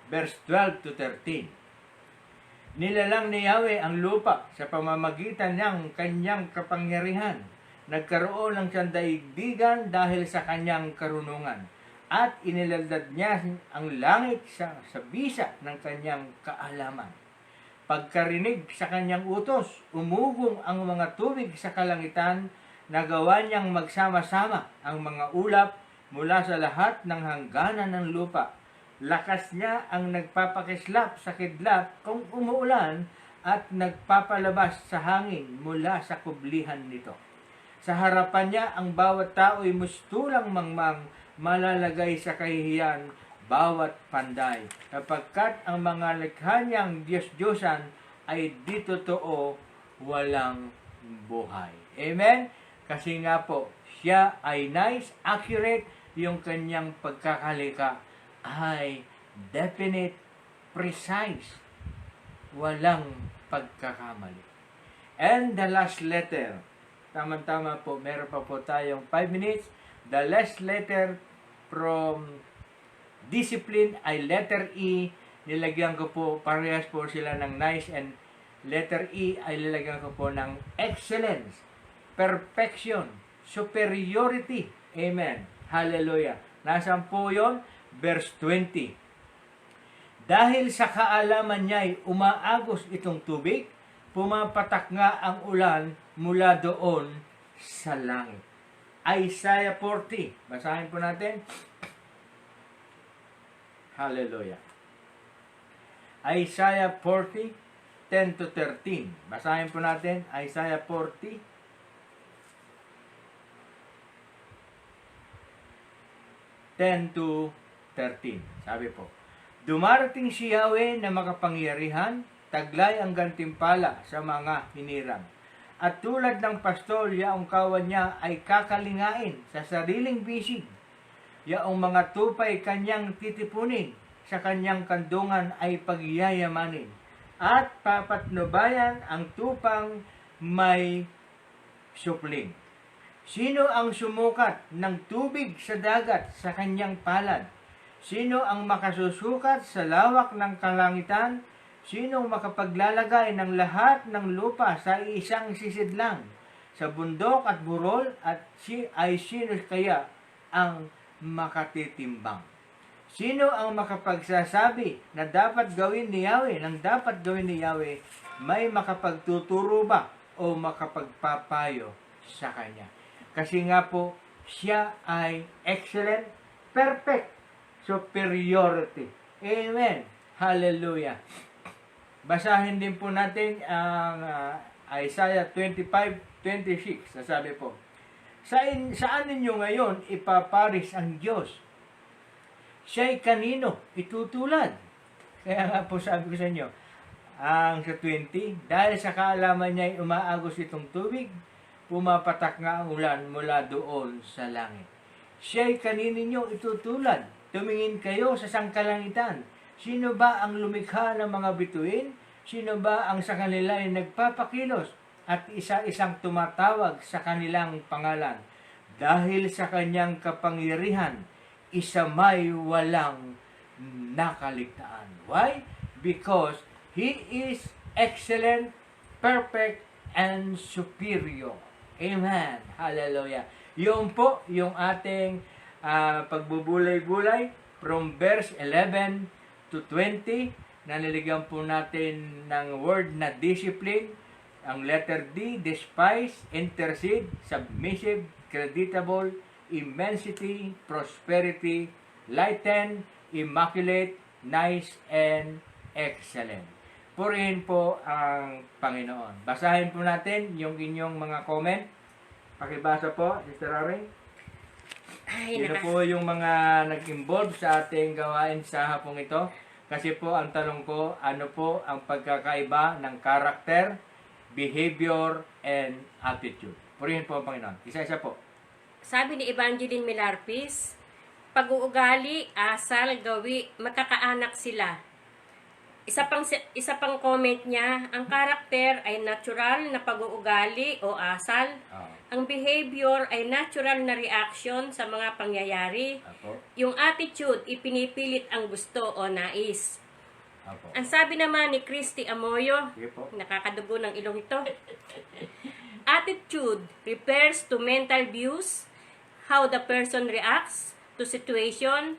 Verse 12 to 13. Nilalang ni Yahweh ang lupa sa pamamagitan ng kanyang kapangyarihan. Nagkaroon ng siyang daigdigan dahil sa kanyang karunungan. At inilalad niya ang langit sa bisa ng kanyang kaalaman. Pagkarinig sa kanyang utos, umugong ang mga tubig sa kalangitan, nagawa niyang magsama-sama ang mga ulap mula sa lahat ng hangganan ng lupa. Lakas niya ang nagpapakislap sa kidlat kung umuulan at nagpapalabas sa hangin mula sa kublihan nito. Sa harapan niya ang bawat tao'y mustulang mangmang, malalagay sa kahihiyan bawat panday, kapagkat ang mga likha niyang Diyos-Diyosan ay di totoo, walang buhay. Amen? Kasi nga po, siya ay nice, accurate, yung kanyang pagkakalika ay definite, precise, walang pagkakamali. And the last letter, tama-tama po, meron pa po tayong 5 minutes. The last letter from discipline ay letter E. Nilagyan ko po, parehas po sila ng nice, and letter E ay nilagyan ko po ng excellence, perfection, superiority. Amen. Hallelujah. Nasaan po yun? Verse 20. Dahil sa kaalaman niya ay umaagos itong tubig, pumapatak nga ang ulan mula doon sa langit. Isaiah 40. Basahin po natin. Hallelujah. Isaiah 40, 10 to 13. Basahin po natin. Isaiah 40, 10 to 13. Sabi po, dumarating si Yahweh na makapangyarihan, taglay ang gantimpala sa mga hinirang. At tulad ng pastol, yaong kawan niya ay kakalingain sa sariling bisig. Yaong mga tupay kanyang titipunin, sa kanyang kandungan ay pagyayamanin. At papatnubayan ang tupang may supling. Sino ang sumukat ng tubig sa dagat sa kanyang palad? Sino ang makasusukat sa lawak ng kalangitan? Sinong makapaglalagay ng lahat ng lupa sa isang sisidlang, sa bundok at burol, at sino kaya ang makatitimbang? Sino ang makapagsasabi na dapat gawin ni Yahweh, ng dapat gawin ni Yahweh, may makapagtuturo ba o makapagpapayo sa kanya? Kasi nga po, siya ay excellent, perfect, superiority. Amen. Hallelujah. Basahin din po natin ang Isaiah 25:26. Sasabi po, saan ninyo ngayon ipaparis ang Diyos? Siya'y kanino itutulad? Kaya nga po sabi ko sa inyo, ang sa 20, dahil sa kaalaman niya ay umaagos itong tubig, pumapatak nga ang ulan mula doon sa langit. Siya'y kanino ninyo itutulad? Tumingin kayo sa sangkalangitan. Sino ba ang lumikha ng mga bituin? Sino ba ang sa kanila ay nagpapakilos at isa-isang tumatawag sa kanilang pangalan? Dahil sa kanyang kapangyarihan, isa may walang nakaligtaan. Why? Because He is excellent, perfect, and superior. Amen. Hallelujah. Yun po yung ating pagbubulay-bulay from verse 11 to 20, naniligyan po natin ng word na discipline. Ang letter D, despise, intercede, submissive, creditable, immensity, prosperity, lighten, immaculate, nice, and excellent. Purihin po ang Panginoon. Basahin po natin yung inyong mga comment. Pakibasa po, Sister Aring. Ay, Sino po yung mga nag-involve sa ating gawain sa hapong ito? Kasi po, ang tanong ko, ano po ang pagkakaiba ng character, behavior, and attitude? Purihin po ang Panginoon. Isa-isa po. Sabi ni Evangeline Milarpis, pag-uugali, asal, gawi, magkakaanak sila. Isa pang comment niya, ang karakter ay natural na pag-uugali o asal. Oh, Ang behavior ay natural na reaction sa mga pangyayari. apo. Yung attitude, ipinipilit ang gusto o nais. Apo. Ang sabi naman ni Christy Amoyo, Sige po. nakakadugo ng ilong ito, attitude refers to mental views, how the person reacts to situation,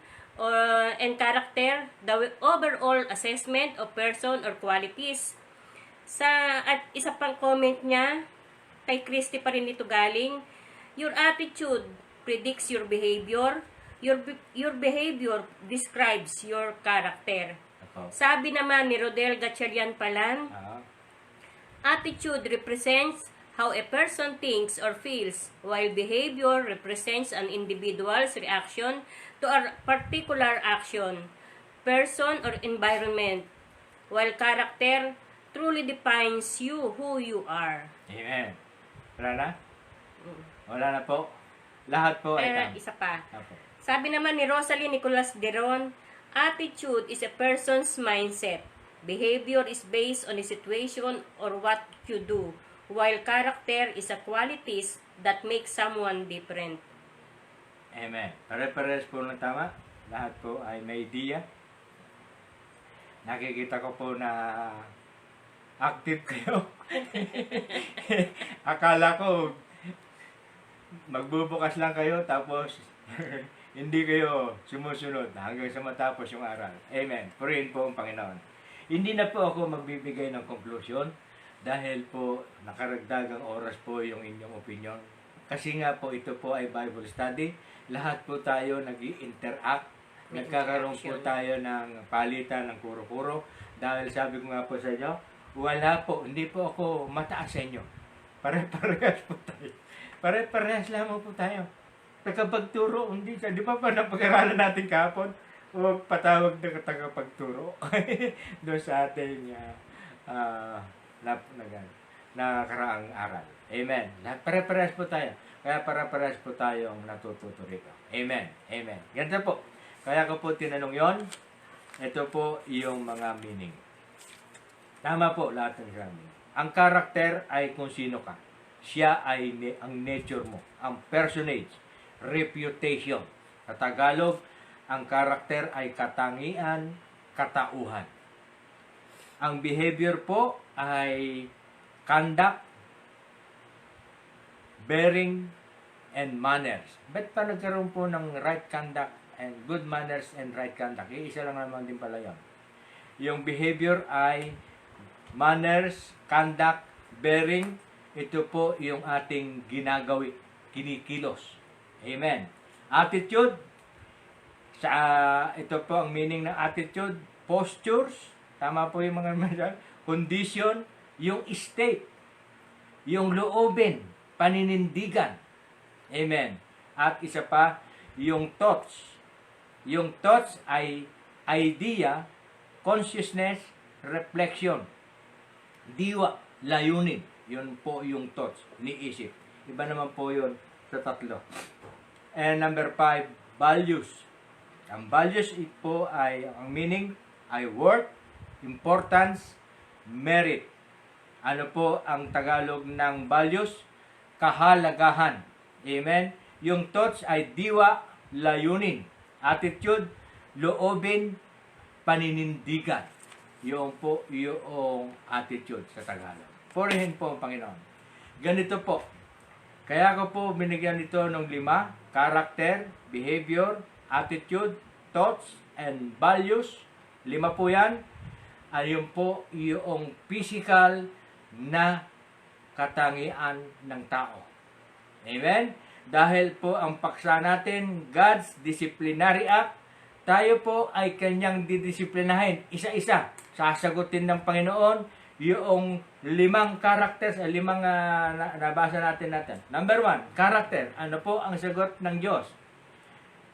and character, the overall assessment of person or qualities. At isa pang comment niya, kay Christy pa rin ito galing, your attitude predicts your behavior, your behavior describes your character. Apo. Sabi naman ni Rodel Gatchalian Palan, Ah, attitude represents how a person thinks or feels, while behavior represents an individual's reaction to a particular action, person, or environment, while character truly defines you who you are. Amen. Wala na? Wala na po. Lahat po ay Pero tama. isa pa. Apo. Sabi naman ni Rosalie Nicolas Deron, attitude is a person's mindset. Behavior is based on a situation or what you do, while character is a qualities that make someone different. Amen. Pare-pares po ng tama. Lahat po ay may idea. Nakikita ko po na active kayo. Akala ko magbubukas lang kayo tapos hindi kayo sumusunod hanggang sa matapos yung aral. Amen. Purihin po ang Panginoon. Hindi na po ako magbibigay ng conclusion dahil po nakaragdagang oras po yung inyong opinion. Kasi nga po ito po ay Bible study. Lahat po tayo nag-i-interact. May Nagkakaroon po interaction. tayo ng palitan ng kuro-kuro. Dahil sabi ko nga po sa inyo, wala po, hindi po ako mataas sa inyo. Pare-parehas po tayo. Pare-parehas lamang po tayo. Tagapagturo, hindi siya. Di ba napag-aralan natin kahapon? Huwag patawag na tagapagturo. Doon sa ating nakaraang aral. Amen. Pare-parehas po tayo. Kaya pare-parehas po tayong natututo rito. Amen. Amen. Ganito po. Kaya ko po tinanong yon. Ito po yung mga meaning. Tama po lahat ng sabi. Ang karakter ay kung sino ka. Siya ay ang nature mo. Ang personage. Reputation. Sa Tagalog, ang karakter ay katangian, katauhan. Ang behavior po ay conduct, bearing, and manners. Ba't pa nagkaroon po ng right conduct and good manners and right conduct? Isa lang naman din pala yun. Yung behavior ay manners, conduct, bearing. Ito po yung ating ginagawi, kinikilos. Amen. Attitude, ito po ang meaning ng attitude, postures, tama po yung mga naman, condition, yung state, yung loobin, paninindigan. Amen. At isa pa, yung thoughts. Yung thoughts ay idea, consciousness, reflection. Diwa, layunin. Yun po yung thoughts, niisip. Iba naman po yun sa tatlo. And number 5, values. Ang values po ay, ang meaning ay worth, importance, merit. Ano po ang Tagalog ng values? Kahalagahan. Amen? Yung thoughts ay diwa, layunin. Attitude, loobin, paninindigan. Yung po yung attitude sa Tagalog. Purihin po ang Panginoon. Ganito po. Kaya ko po binigyan ito ng 5. Character, behavior, attitude, thoughts, and values. 5 po yan. Ayun po yung physical na katangian ng tao. Amen? Dahil po ang paksa natin, God's Disciplinary Act, tayo po ay kanyang didisiplinahin isa-isa sasagutin ng Panginoon yung 5 characters, 5 nabasa natin. Number 1, character. Ano po ang sagot ng Diyos?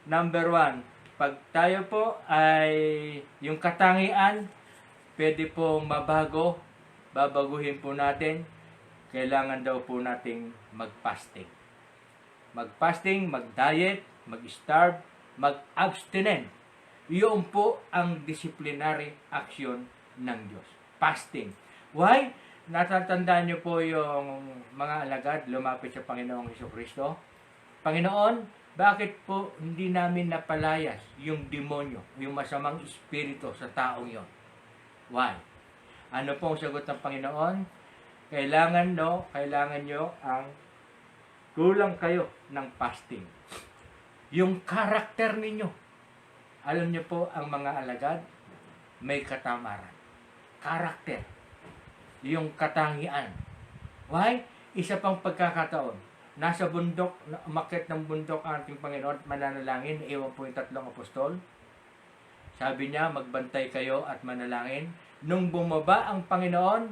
Number 1, pag tayo po ay yung katangian, pwede pong mabago, babaguhin po natin, kailangan daw po nating mag-fasting. Mag-fasting, mag-diet, mag-starve, mag-abstinent. Iyon po ang disciplinary action ng Diyos. Fasting. Why? Natatandaan niyo po yung mga alagad lumapit sa Panginoong Hesukristo. Panginoon, bakit po hindi namin napalayas yung demonyo, yung masamang espiritu sa taong yon? Why? Ano po ang sagot ng Panginoon? Kailangan nyo ang kulang kayo ng fasting. Yung karakter ninyo. Alam niyo po, ang mga alagad, may katamaran. Karakter. Yung katangian. Why? Isa pang pagkakataon. Nasa bundok, umakyat ng bundok ang ating Panginoon at mananalangin. Iwan po yung 3 apostol. Sabi niya, magbantay kayo at manalangin. Nung bumaba ang Panginoon,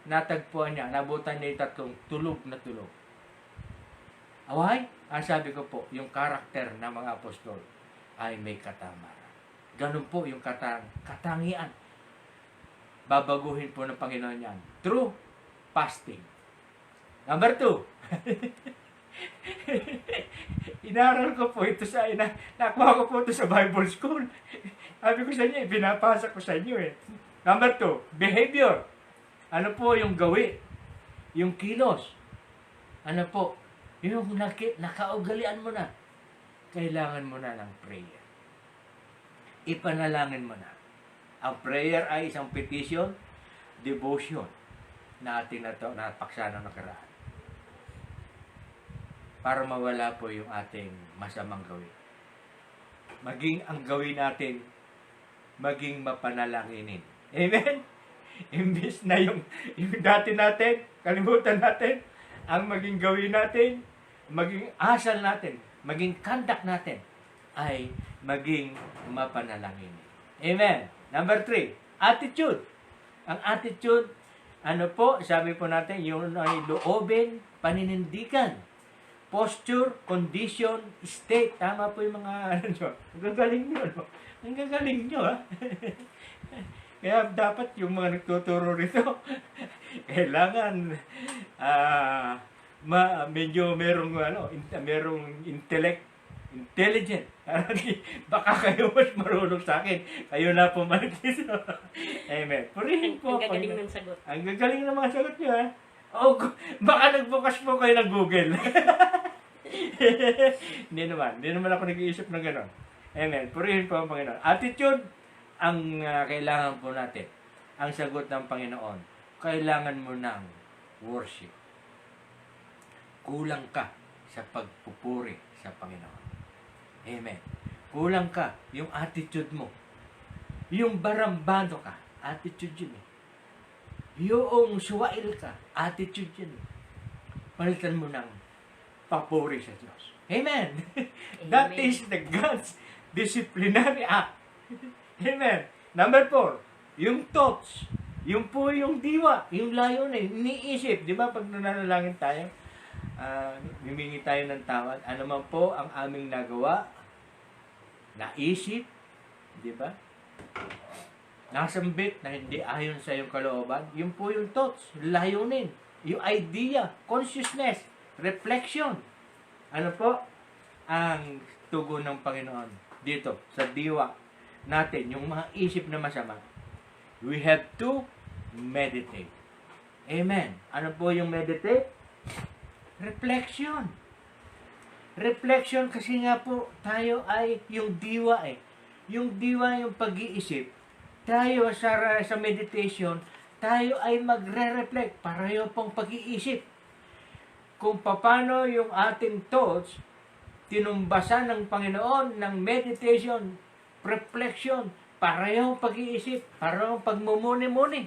natagpuan niya, nabutan niya yung 3 tulog na tulog. Why? Ang sabi ko po, yung karakter ng mga apostol ay may katamaran. Ganun po yung katangian. Babaguhin po ng Panginoon yan. True fasting. Number 2. Inaral ko po ito nakuha ko po ito sa Bible School. Sabi ko sa inyo, pinapasa ko sa inyo eh. Number 2, behavior. Ano po yung gawi? Yung kilos. Ano po? Yung nakaugalian mo na. Kailangan mo na ng prayer. Ipanalangin mo na. Ang prayer ay isang petition, devotion na ating napaksa ng nakaraan. Para mawala po yung ating masamang gawin. Maging ang gawin natin, maging mapanalanginin. Amen? Imbis na yung dati natin, kalimutan natin, ang maging gawin natin, maging asal natin, maging conduct natin, ay maging mapanalangin. Amen. Number 3, attitude. Ang attitude, ano po, sabi po natin, yung loobin, paninindigan, posture, condition, state. Tama po yung mga, ang gagaling nyo, no? Ang gagaling nyo, ha? Kaya dapat yung mga nagtuturo rito, kailangan, medyo merong intelligent. Baka kayo mas marunong sa akin. Kayo na po managis. Amen. Purihin po. Ang gagaling ng sagot. Ang gagaling ng mga sagot nyo, ha? Baka nagbukas po kayo ng Google. Hindi naman ako nag-iisip ng gano'n. Amen. Purihin po ang Panginoon. Attitude, ang kailangan po natin. Ang sagot ng Panginoon, kailangan mo ng worship. Kulang ka sa pagpupuri sa Panginoon. Amen. Kulang ka, yung attitude mo. Yung barambado ka, attitude yun eh. Yung suwail ka, attitude yun eh. Palitan mo ng papuri sa Diyos. Amen. That is the God's disciplinary act. Amen. Number 4, yung thoughts. Yung po yung diwa, yung layo na, iniisip. Di ba pag nananalangin tayo, humingi tayo ng tawad. Ano man po ang aming nagawa, naisip, di ba? Nasambit na hindi ayon sa iyong kalooban. Yun po yung thoughts, layunin, yung idea, consciousness, reflection. Ano po ang tugon ng Panginoon dito sa diwa natin, yung mga isip na masama? We have to meditate. Amen. Ano po yung meditate? Reflection. Reflection kasi nga po tayo ay yung diwa eh. Yung diwa yung pag-iisip. Tayo sa meditation, tayo ay magre-reflect. Pareho pong pag-iisip. Kung paano yung ating thoughts tinumbasan ng Panginoon ng meditation, reflection, parehong pag-iisip, parehong pagmumuni-muni.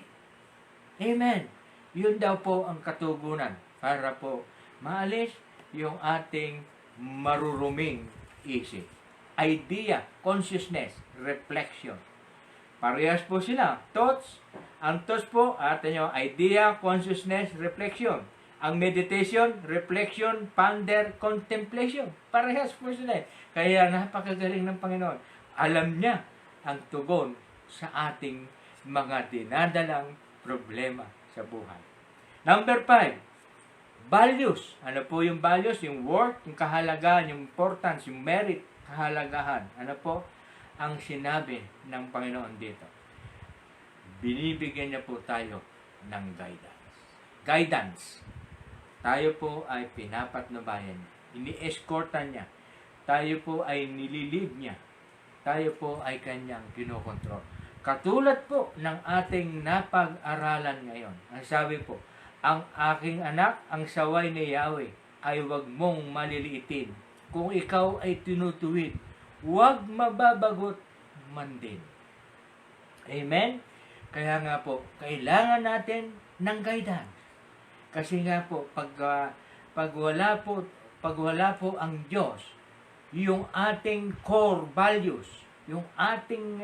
Amen. Yun daw po ang katugunan para po maalis yung ating maruruming isip. Idea, consciousness, reflection. Parehas po sila. Thoughts, ang thoughts po, atin nyo, idea, consciousness, reflection. Ang meditation, reflection, ponder, contemplation. Parehas po sila. Kaya napakagaling ng Panginoon. Alam niya ang tugon sa ating mga dinadalang problema sa buhay. Number 5, values. Ano po yung values? Yung worth, yung kahalagahan, yung importance, yung merit, kahalagahan. Ano po ang sinabi ng Panginoon dito? Binibigyan niya po tayo ng guidance. Guidance. Tayo po ay pinapatnubayan niya. Ini-escortan niya. Tayo po ay nililid niya. Tayo po ay kanyang kinokontrol. Katulad po ng ating napag-aralan ngayon. Ang sabi po, ang aking anak, ang saway ni Yahweh, ay huwag mong maliliitin. Kung ikaw ay tinutuwid, huwag mababagot man din. Amen? Kaya nga po, kailangan natin ng guidance. Kasi nga po, pag wala po ang Diyos, yung ating core values, yung ating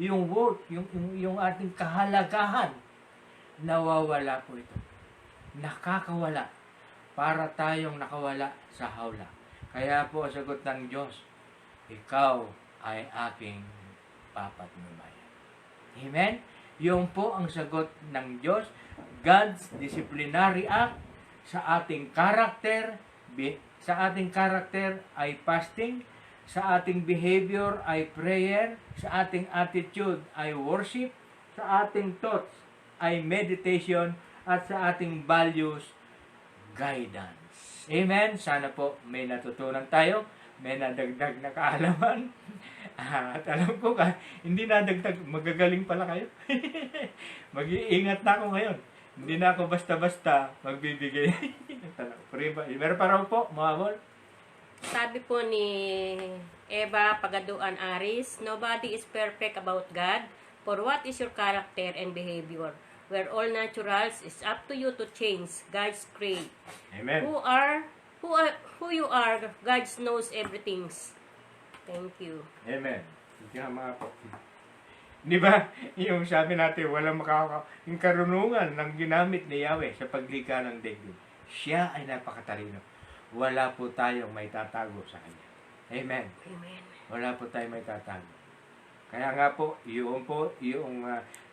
yung worth, yung ating kahalagahan, nawawala po ito. Nakakawala. Para tayong nakawala sa hawla. Kaya po ang sagot ng Diyos, ikaw ay aking papatnubayan. Amen? Yung po ang sagot ng Diyos, God's disciplinary act sa ating karakter. Sa ating karakter ay fasting, sa ating behavior ay prayer, sa ating attitude ay worship, sa ating thoughts ay meditation, at sa ating values, guidance. Amen? Sana po may natutunan tayo, may nadagdag na kaalaman. At alam ko ka, hindi nadagdag, magagaling pala kayo. Mag-iingat na ako ngayon. Hindi na ako basta-basta magbibigay ng tanong. Meron pa raw po, mga bol? Sabi po ni Eva Pagaduan Aris, nobody is perfect about God. For what is your character and behavior? We're all naturals. It's up to you to change God's create. Amen. Who you are, God knows everything. Thank you. Amen. Hindi nga mga po. Di ba, yung sabi natin, walang yung karunungan ng ginamit ni Yahweh sa paglikha ng daigdig. Siya ay napakatalino. Wala po tayong may tatago sa Kanya. Amen. Amen. Wala po tayong may tatago. Kaya nga po, yung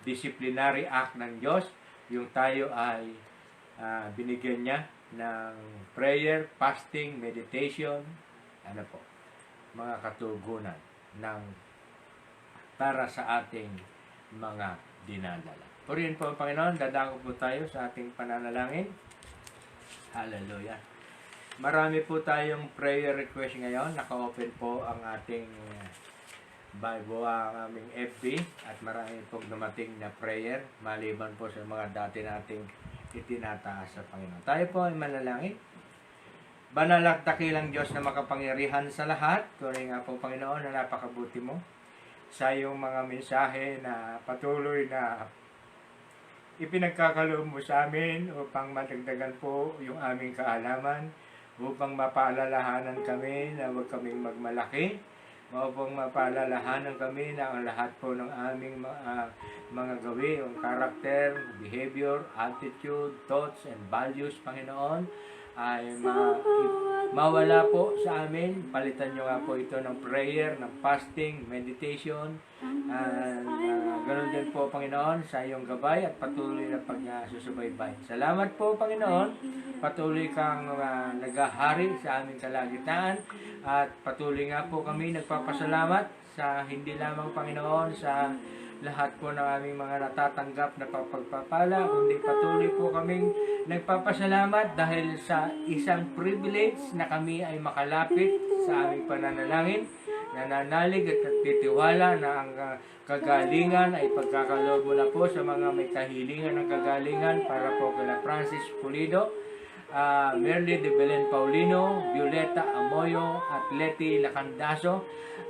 disciplinary act ng Diyos, yung tayo ay binigyan niya ng prayer, fasting, meditation, ano po, mga katugunan ng para sa ating mga dinadala. Purihin po ang Panginoon, dadako po tayo sa ating pananalangin. Hallelujah. Marami po tayong prayer request ngayon. Naka-open po ang ating Bible, ang aming FB, at marami pong dumating na prayer maliban po sa mga dati nating itinataas sa Panginoon. Tayo po ay manalangin. Banal at dakilang Diyos na makapangyarihan sa lahat, tunay nga po Panginoon na napakabuti mo sa iyong mga mensahe na patuloy na ipinagkakaloob mo sa amin upang madagdagan po yung aming kaalaman, upang mapaalalahanan kami na huwag kaming magmalaki, upang mapaalalahanan kami na ang lahat po ng aming mga gawi, yung character, behavior, attitude, thoughts, and values, Panginoon, ay mawala po sa amin. Palitan nyo nga po ito ng prayer, ng fasting, meditation, and ganoon din po, Panginoon, sa iyong gabay at patuloy na pagsusubaybay. Salamat po, Panginoon. Patuloy kang naghahari sa aming kalagitnaan, at patuloy nga po kami nagpapasalamat sa hindi lamang, Panginoon, sa lahat po ng aming mga natatanggap na pagpapala, kundi patuloy po kaming nagpapasalamat dahil sa isang privilege na kami ay makalapit sa aming pananalangin, nananalig at titiwala na ang kagalingan ay pagkakaloob mo na po sa mga may kahilingan ng kagalingan, para po kila Francis Pulido, Merly de Belen Paulino, Violeta Amoyo at Leti Lacandaso.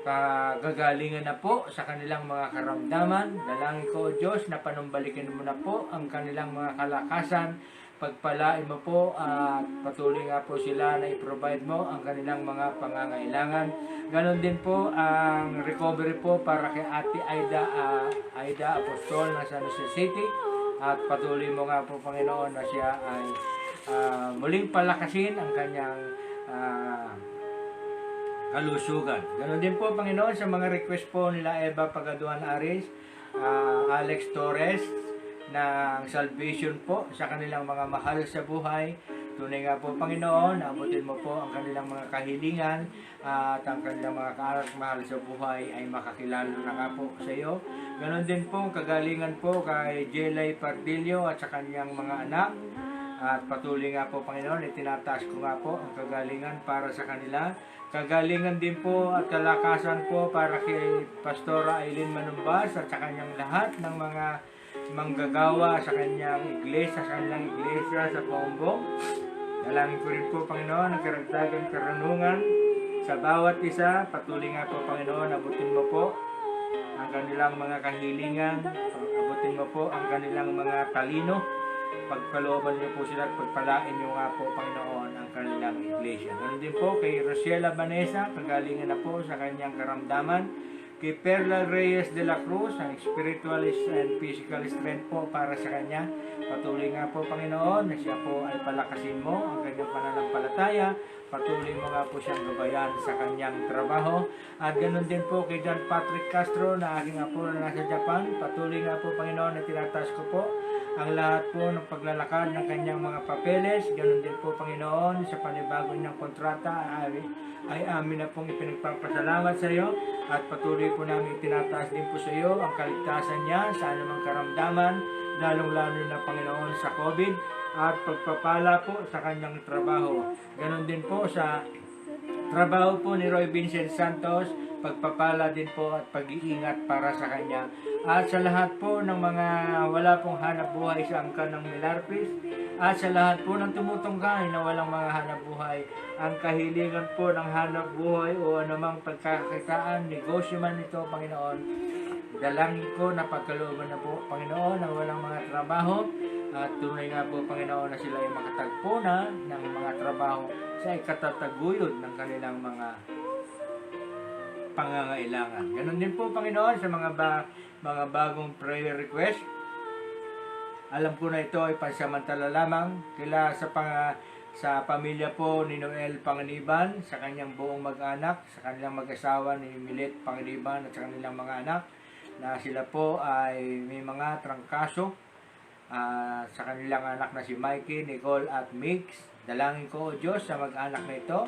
Kagagalingan na po sa kanilang mga karamdaman. Dalangin ko, Diyos, na panumbalikin mo na po ang kanilang mga kalakasan, pagpalain mo po at patuloy nga po sila na i-provide mo ang kanilang mga pangangailangan. Ganon din po ang recovery po para kay Ate Aida Apostol na San Jose City, at patuloy mo nga po Panginoon na siya ay muling palakasin ang kanyang kalusugan. Ganon din po Panginoon sa mga request po nila Eva Pagaduan Aris, Alex Torres ng salvation po sa kanilang mga mahal sa buhay. Tunay nga po Panginoon, abutin mo po ang kanilang mga kahilingan at ang kanilang mga kaanak mahal sa buhay ay makakilala na nga po sa iyo. Ganon din po kagalingan po kay Jelay Pardillo at sa kanyang mga anak. At patuloy nga po Panginoon, itinataas ko nga po ang kagalingan para sa kanila. Kagalingan din po at kalakasan po para kay Pastora Aileen Manumbas at sa kanyang lahat ng mga manggagawa sa kanyang iglesia, sa kanilang iglesia sa Pombong. Dalangin ko rin po Panginoon ang karagdagang karanungan sa bawat isa. Patuloy nga po Panginoon, abutin mo po ang kanilang mga kahilingan, abutin mo po ang kanilang mga talino. Pagkalooban niyo po sila at pagpalain niyo nga po Panginoon ang kanilang iglesia. Ganun din po kay Rosiela Vanessa, kagalingan na po sa kanyang karamdaman. Kay Perla Reyes de la Cruz, ang spiritual and physical strength po para sa kanya. Patuloy nga po Panginoon na siya po ay palakasin mo ang kanyang pananampalataya. Patuloy mo nga po siyang gabayan sa kanyang trabaho. At ganoon din po kay John Patrick Castro na aking apo na nasa Japan. Patuloy nga po Panginoon na tinataas ko po ang lahat po ng paglalakad ng kanyang mga papeles. Ganoon din po Panginoon sa panibago niyang kontrata ay amin na pong ipinagpapasalamat sa iyo. At patuloy po namin tinataas din po sa iyo ang kaligtasan niya sa anumang karamdaman, lalong-lalo na Panginoon sa COVID at pagpapala po sa kanyang trabaho. Ganon din po sa trabaho po ni Roy Vincent Santos, pagpapala din po at pag-iingat para sa kanya. At sa lahat po ng mga wala pong hanap buhay sa angkan ng Milarpis, at sa lahat po ng tumutungkay na walang mga hanap buhay, ang kahilingan po ng hanap buhay o anumang pagkakakitaan, negosyo man ito, Panginoon, dalangin ko na pagkalooban na po, Panginoon, ang walang mga trabaho, at tunay nga po, Panginoon, na sila ay makatagpo na ng mga trabaho sa ikatataguyod ng kanilang mga pangangailangan. Ganon din po, Panginoon, sa mga bagong prayer request. Alam ko na ito ay pansamantala lamang sa pamilya po ni Noel Panganiban, sa kanyang buong mag-anak, sa kanilang mag-asawa ni Milet Panganiban at sa kanilang mga anak, na sila po ay may mga trangkaso sa kanilang anak na si Mikey, Nicole at Mix. Dalangin ko, O Diyos, sa mag-anak na ito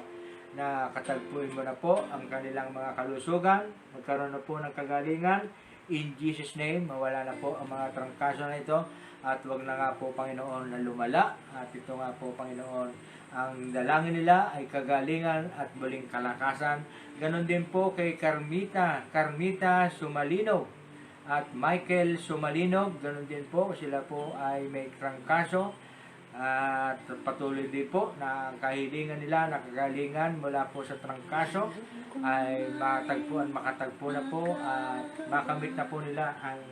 na katagpuin mo na po ang kanilang mga kalusugan, magkaroon na po ng kagalingan. In Jesus' name, mawala na po ang mga trangkaso na ito at wag na nga po Panginoon na lumala. At ito nga po Panginoon, ang dalangin nila ay kagalingan at muling kalakasan. Ganon din po kay Carmita Sumalinog at Michael Sumalinog. Ganon din po, sila po ay may trangkaso. At patuloy din po na ang kahilingan nila na kagalingan mula po sa trangkaso ay makatagpo na po at makamit na po nila ang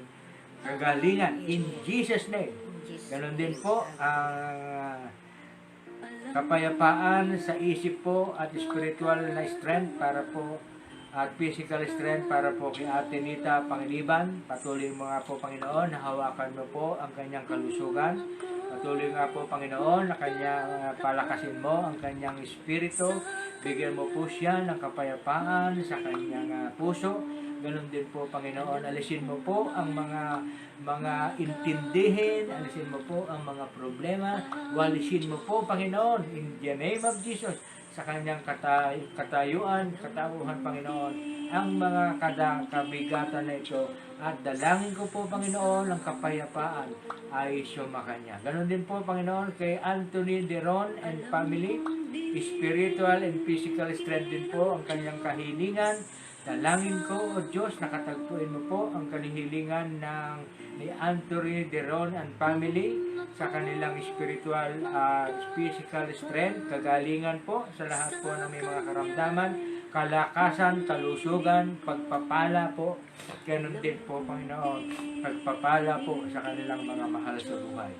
kagalingan in Jesus' name. Ganon din po ang kapayapaan sa isip po at spiritual na strength para po at physical strength para po kay Ate Nita Pangiliban. Patuloy mo nga po Panginoon, hawakan mo po ang kanyang kalusugan. Patuloy nga po Panginoon na kanyang palakasin mo ang kanyang espiritu. Bigyan mo po siya ng kapayapaan sa kanyang puso. Ganon din po Panginoon, alisin mo po ang mga intindihin, alisin mo po ang mga problema, walisin mo po Panginoon in the name of Jesus sa kanyang katayuan, katauhan Panginoon, ang mga kabigatan na ito. At dalangin ko po Panginoon ang kapayapaan ay sumakanya. Ganon din po Panginoon kay Anthony Deron and family, spiritual and physical strength din po ang kanyang kahilingan. Dalangin ko, O Diyos, nakatagpuin mo po ang kahilingan ni Anthony Deron and family sa kanilang spiritual physical strength, kagalingan po sa lahat po ng may mga karamdaman, kalakasan, kalusugan, pagpapala po. Ganun din po, Panginoon, pagpapala po sa kanilang mga mahal sa buhay.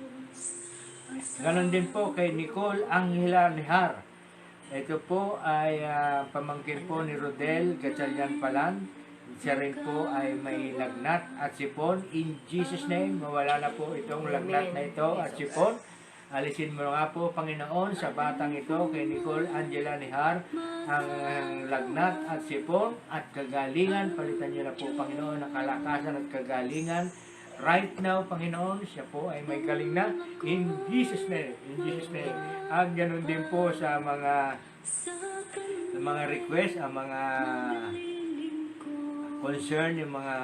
Ganon din po kay Nicole Angela Nihar. Ito po ay pamangkin po ni Rodel Gatchalian Palan. Siya rin po ay may lagnat at sipon. In Jesus' name, mawala na po itong lagnat na ito at sipon. Alisin mo nga po, Panginoon, sa batang ito kay Nicole Angela Nihar ang lagnat at sipon at kagalingan. Palitan niyo na po, Panginoon, ang kalakasan at kagalingan. Right now, Panginoon, siya po ay may galing na. In Jesus' name. In Jesus' name. At ganun din po sa mga request, ang mga concern, yung mga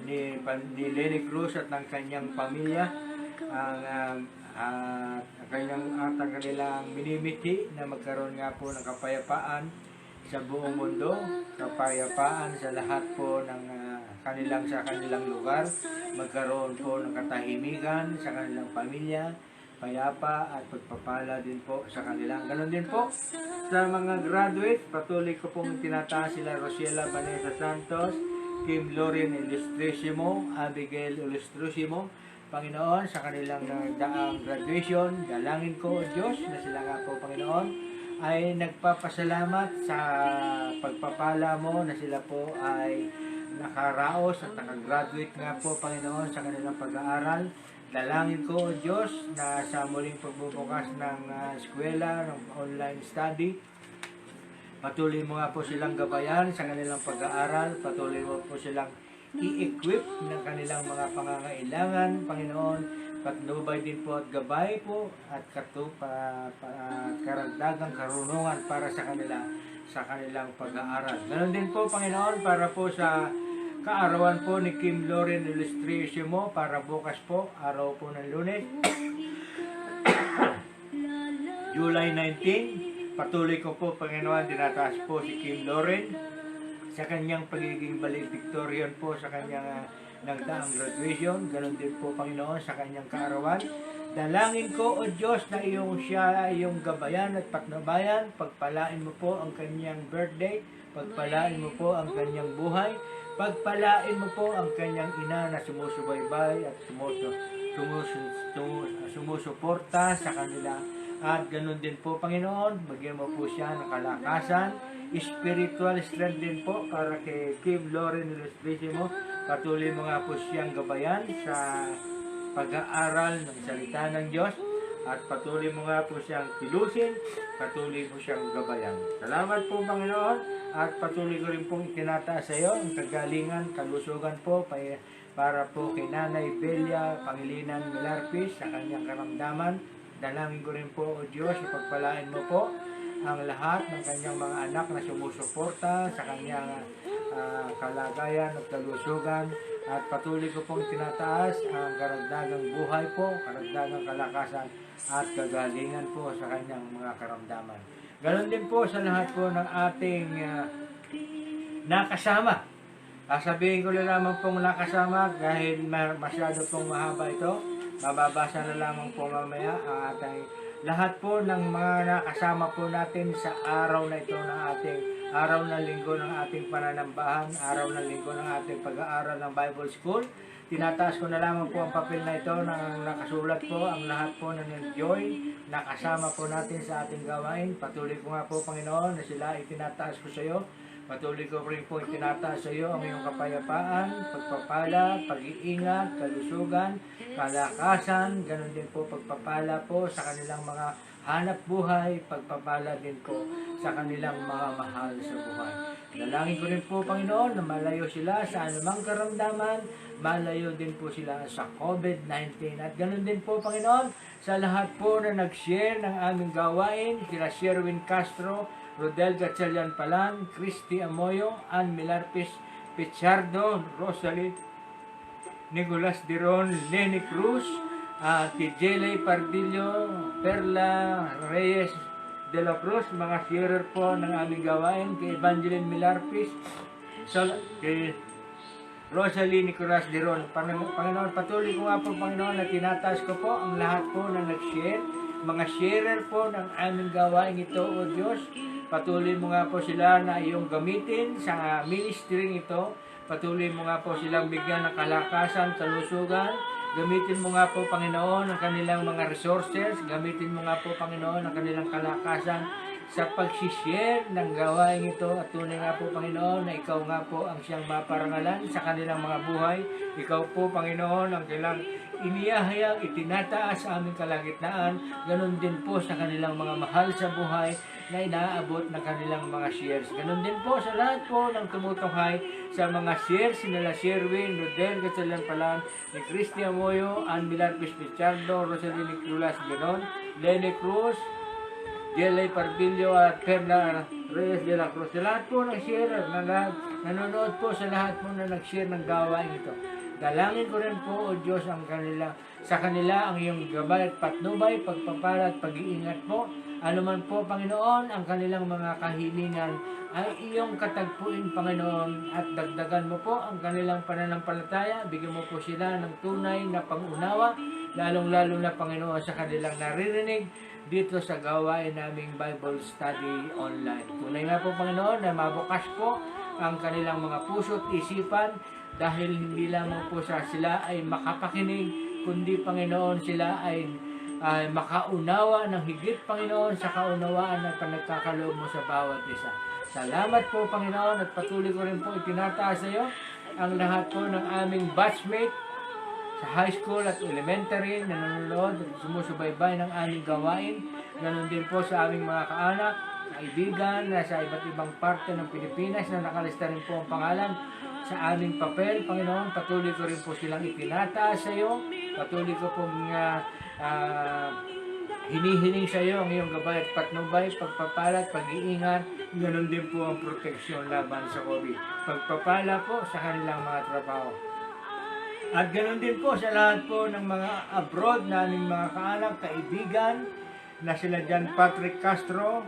ni Lenny Cruz at ng kanyang pamilya, ang kanilang minimiti na magkaroon nga po ng kapayapaan sa buong mundo, kapayapaan sa lahat po ng sa kanilang lugar, magkaroon po ng katahimikan sa kanilang pamilya, payapa at pagpapala din po sa kanila. Ganon din po sa mga graduate, patuloy ko pong tinataas sila Rosiela Vanessa Santos, Kim Lauren Ilustrisimo, Abigail Ilustrisimo, Panginoon, sa kanilang daang graduation, dalangin ko, Diyos, na sila nga po, Panginoon, ay nagpapasalamat sa pagpapala mo na sila po ay nakaraos at nakagraduate nga po, Panginoon, sa kanilang pag-aaral. Dalangin ko, Diyos, na sa muling pagbubukas ng eskwela, ng online study, patuloy mo nga po silang gabayan sa kanilang pag-aaral, patuloy mo po silang i-equip ng kanilang mga pangangailangan, Panginoon, patnubay din po at gabay po at karagdagang karunungan para sa kanilang pag-aaral. Ganon din po, Panginoon, para po sa kaarawan po ni Kim Lauren Ilustrisimo para bukas po, araw po ng Lunes, July 19. Patuloy ko po, Panginoon, dinataas po si Kim Lauren sa kanyang pagiging valedictorian po sa kanyang nagdaang graduation. Ganon din po, Panginoon, sa kanyang kaarawan. Dalangin ko, O Diyos, na siya iyong gabayan at patnubayan. Pagpalain mo po ang kanyang birthday. Pagpalain mo po ang kanyang buhay. Pagpalain mo po ang kanyang ina na sumusubaybay at sumusuporta sa kanila. At ganun din po, Panginoon, bigyan mo po siya ng kalakasan, spiritual strength din po para kay Kim Lauren Ilustrisimo. Patuloy mo nga po siyang gabayan sa pag-aaral ng salita ng Diyos at patuloy mo nga po siyang kilusin, patuloy mo siyang gabayan. Salamat po, Panginoon, at patuloy ko rin pong itinataas sa iyo ang kagalingan, kalusugan po para po kay Nanay Belia Pangilinan Milarpis sa kanyang karamdaman. Dalangin ko rin po, O Diyos, ipagpalain mo po ang lahat ng kanyang mga anak na sumusuporta sa kanyang kalagayan at kalusugan. At patuloy ko pong tinataas ang karagdagang buhay po, karagdagang kalakasan at kagalingan po sa kanyang mga karamdaman. Ganon din po sa lahat po ng ating nakasama. Sabihin ko na lamang pong nakasama dahil masyado pong mahaba ito. Mababasa na lamang po mamaya ang ating lahat po ng mga nakasama po natin sa araw na ito ng ating araw ng linggo ng ating pananambahan, araw ng linggo ng ating pag-aaral ng Bible School. Tinataas ko na lamang po ang papel na ito na nakasulat po ang lahat po na nag-join, nakasama po natin sa ating gawain. Patuloy ko nga po, Panginoon, na sila itinataas ko sa iyo. Patuloy ko rin po itinataas sa iyo ang iyong kapayapaan, pagpapala, pag-iingat, kalusugan, kalakasan, ganun din po pagpapala po sa kanilang mga hanap buhay, pagpapala din po sa kanilang mga mahal sa buhay. Dalangin ko rin po, Panginoon, na malayo sila sa anumang karamdaman, malayo din po sila sa COVID-19. At ganun din po, Panginoon, sa lahat po na nag-share ng aming gawain, kila Sherwin Castro, Rodel Gatchalian Palan, Christy Amoyo, Ann Milarpis Pichardo, Rosalie Nicolas Diron, Lenny Cruz, Tijele Pardillo, Perla Reyes de la Cruz, mga sharer po ng aming gawain, kay Evangeline Milarpis, kay Rosalie Nicolas Diron. Panginoon, patuloy ko nga po, Panginoon, na tinataas ko po ang lahat po na nag-share, mga sharer po ng aming gawain ito, O Diyos. Patuloy mo nga po sila na iyong gamitin sa ministry ito. Patuloy mo nga po silang bigyan ng kalakasan, kalusugan, Gamitin mo nga po, Panginoon, ang kanilang mga resources. Gamitin mo nga po, Panginoon, ang kanilang kalakasan sa pag-share ng gawain ito. At tunay nga po, Panginoon, na ikaw nga po ang siyang maparangalan sa kanilang mga buhay. Ikaw po, Panginoon, ang kailang iniyahayang itinataas sa aming kalagitnaan. Ganon din po sa kanilang mga mahal sa buhay na inaabot ng kanilang mga shares. Ganon din po sa lahat po ng tumutunghay sa mga shares, sinala Sherwin, Rodel, Gatsalan Palan, ni Cristian Moyo, Ann Milar Pichardo, Rosalyn Nicolas Ganon, Lenny Cruz, Jelay Parbillo at Perla Reyes de la Cruz. Sa lahat po ng sharer, nanonood po sa lahat po na nag-share ng gawain ito. Dalangin ko rin po, O Diyos, sa kanila ang iyong gabay at patnubay, pagpapala at pag-iingat po. Ano man po, Panginoon, ang kanilang mga kahilingan ay iyong katagpuin, Panginoon, at dagdagan mo po ang kanilang pananampalataya. Bigyan mo po sila ng tunay na pangunawa, lalong-lalo na, Panginoon, sa kanilang naririnig dito sa gawain naming Bible Study Online. Tunay nga po, Panginoon, na mabukas po ang kanilang mga puso at isipan dahil hindi lamang po sila ay makapakinig, kundi, Panginoon, sila ay makaunawa ng higit, Panginoon, sa kaunawaan na panagkakaloob mo sa bawat isa. Salamat po, Panginoon, at patuloy ko rin po itinataas sa iyo ang lahat po ng aming batchmate sa high school at elementary na nanonood at sumusubaybay ng aming gawain. Ganon din po sa aming mga kaanak, kaibigan na sa iba't ibang parte ng Pilipinas na nakalista rin po ang pangalan sa aming papel. Panginoon, patuloy ko rin po silang itinataas sa iyo. Patuloy ko pong hinihiling sa iyo ang iyong gabay at patnubay, pagpapala at pag-iingat. Ganon din po ang proteksyon laban sa COVID. Pagpapala po sa kanilang mga trabaho. At ganon din po sa lahat po ng mga abroad naming mga kaanak, kaibigan, na sila John Patrick Castro,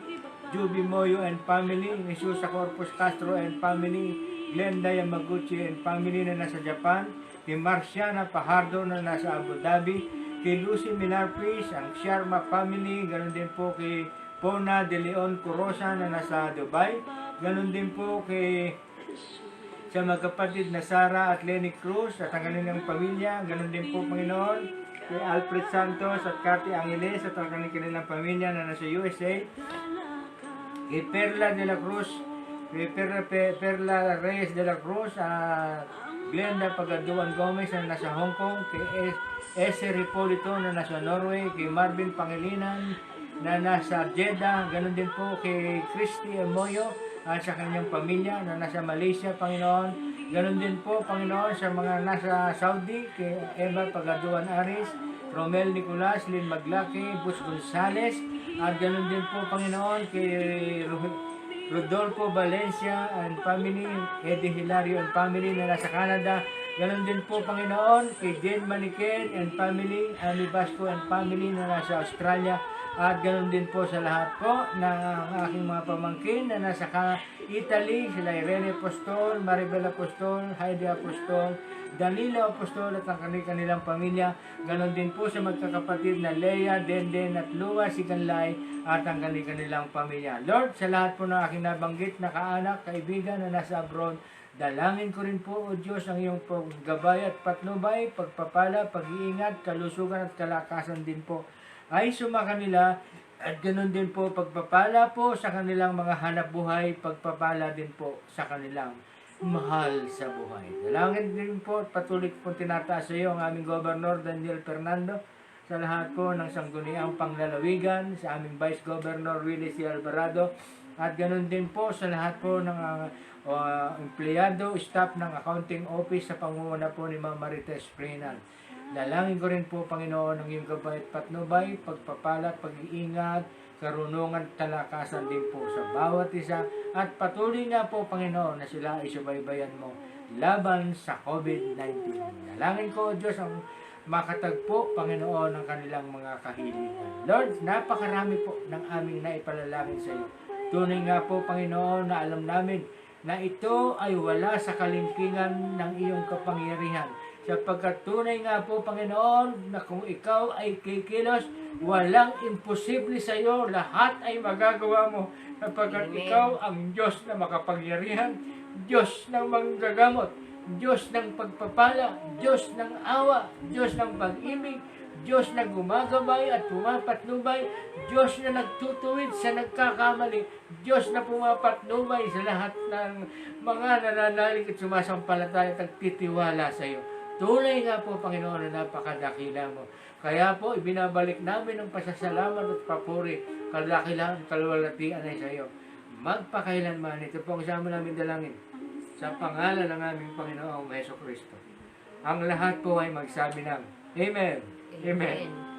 Juby Moyo and family, Jesus Corpus Castro and family, Glenda Yamaguchi and family na nasa Japan, kay Marciana Pajardo na nasa Abu Dhabi, kay Lucy Minarpris, ang Sharma family, ganon din po kay Pona de Leon Corosa na nasa Dubai, ganon din po kay sa magkapatid na Sara at Lenny Cruz at ang kanilang pamilya, ganon din po, Panginoon, kay Alfred Santos at Cathy Angeles at ang kanilang pamilya na nasa USA, kay Perla de la Cruz, kay Perla Reyes de la Cruz, Glenda Pagaduan Gomez na nasa Hong Kong, kay S. Ripolito na nasa Norway, kay Marvin Pangilinan na nasa Jeddah, ganon din po kay Christy Moyo at sa kanyang pamilya na nasa Malaysia, Panginoon. Ganon din po, Panginoon, sa mga nasa Saudi, kay Eva Pagaduan Aris, Romel Nicolas, Lynn Maglaki, Bus Gonzales, at ganon din po, Panginoon, kay Rodolfo Valencia and family, Eddie Hilario and family na nasa Canada. Ganon din po, Panginoon, kay Jane Maniken and family, Annie Basco and family na nasa Australia. At ganon din po sa lahat po ng aking mga pamangkin na nasa Italy, sila Irene Apostol, Maribel Apostol, Heidi Apostol, Danilo Apostol at ang kanilang pamilya. Ganon din po sa magkakapatid na Leia, Denden at Lua Siganlay at ang kanilang pamilya. Lord, sa lahat po ng aking nabanggit na kaanak, kaibigan na nasa abroad, dalangin ko rin po, O Diyos, ang iyong paggabay at patnubay, pagpapala, pag-iingat, kalusugan at kalakasan din po ay sumakanila at ganoon din po pagpapala po sa kanilang mga hanap buhay, pagpapala din po sa kanilang mahal sa buhay. Dalangin din po, patuloy po tinataas sa iyo ang aming Governor Daniel Fernando, sa lahat po ng sangguniang panglalawigan, sa aming Vice Governor Willie C. Alvarado, at ganoon din po sa lahat po ng empleyado, staff ng accounting office sa pangunguna po ni Ma'am Marites Prinan. Dalangin ko rin po, Panginoon, ang iyong gabay at patnubay, pagpapala, pag-iingat, karunungan at talakasan din po sa bawat isa. At patuloy nga po, Panginoon, na sila ay subaybayan mo laban sa COVID-19. Dalangin ko, Diyos, ang makatagpo, Panginoon, ng kanilang mga kahilingan. Lord, napakarami po ng aming naipalalangin sa iyo. Tunay nga po, Panginoon, na alam namin na ito ay wala sa kalingkingan ng iyong kapangyarihan. Sapagkat tunay nga po, Panginoon, na kung ikaw ay kikilos, walang imposible sa iyo. Lahat ay magagawa mo. Sapagkat ikaw ang Diyos na makapangyarihan, Diyos na manggagamot, Diyos ng pagpapala, Diyos ng awa, Diyos ng pag-ibig, Diyos na gumagabay at pumapatnubay, Diyos na nagtutuwid sa nagkakamali, Diyos na pumapatnubay sa lahat ng mga nananalig at sumasampalataya at nagtitiwala sa iyo. Tunay nga po, Panginoon, na napakadakila mo. Kaya po, ibinabalik namin ang pasasalamat at papuri, kadakilaan at kalwalatian ay sa iyo. Magpakailanman, ito po ang sama namin dalangin sa pangalan ng aming Panginoong Hesus Kristo. Ang lahat po ay magsabi ng Amen. Amen.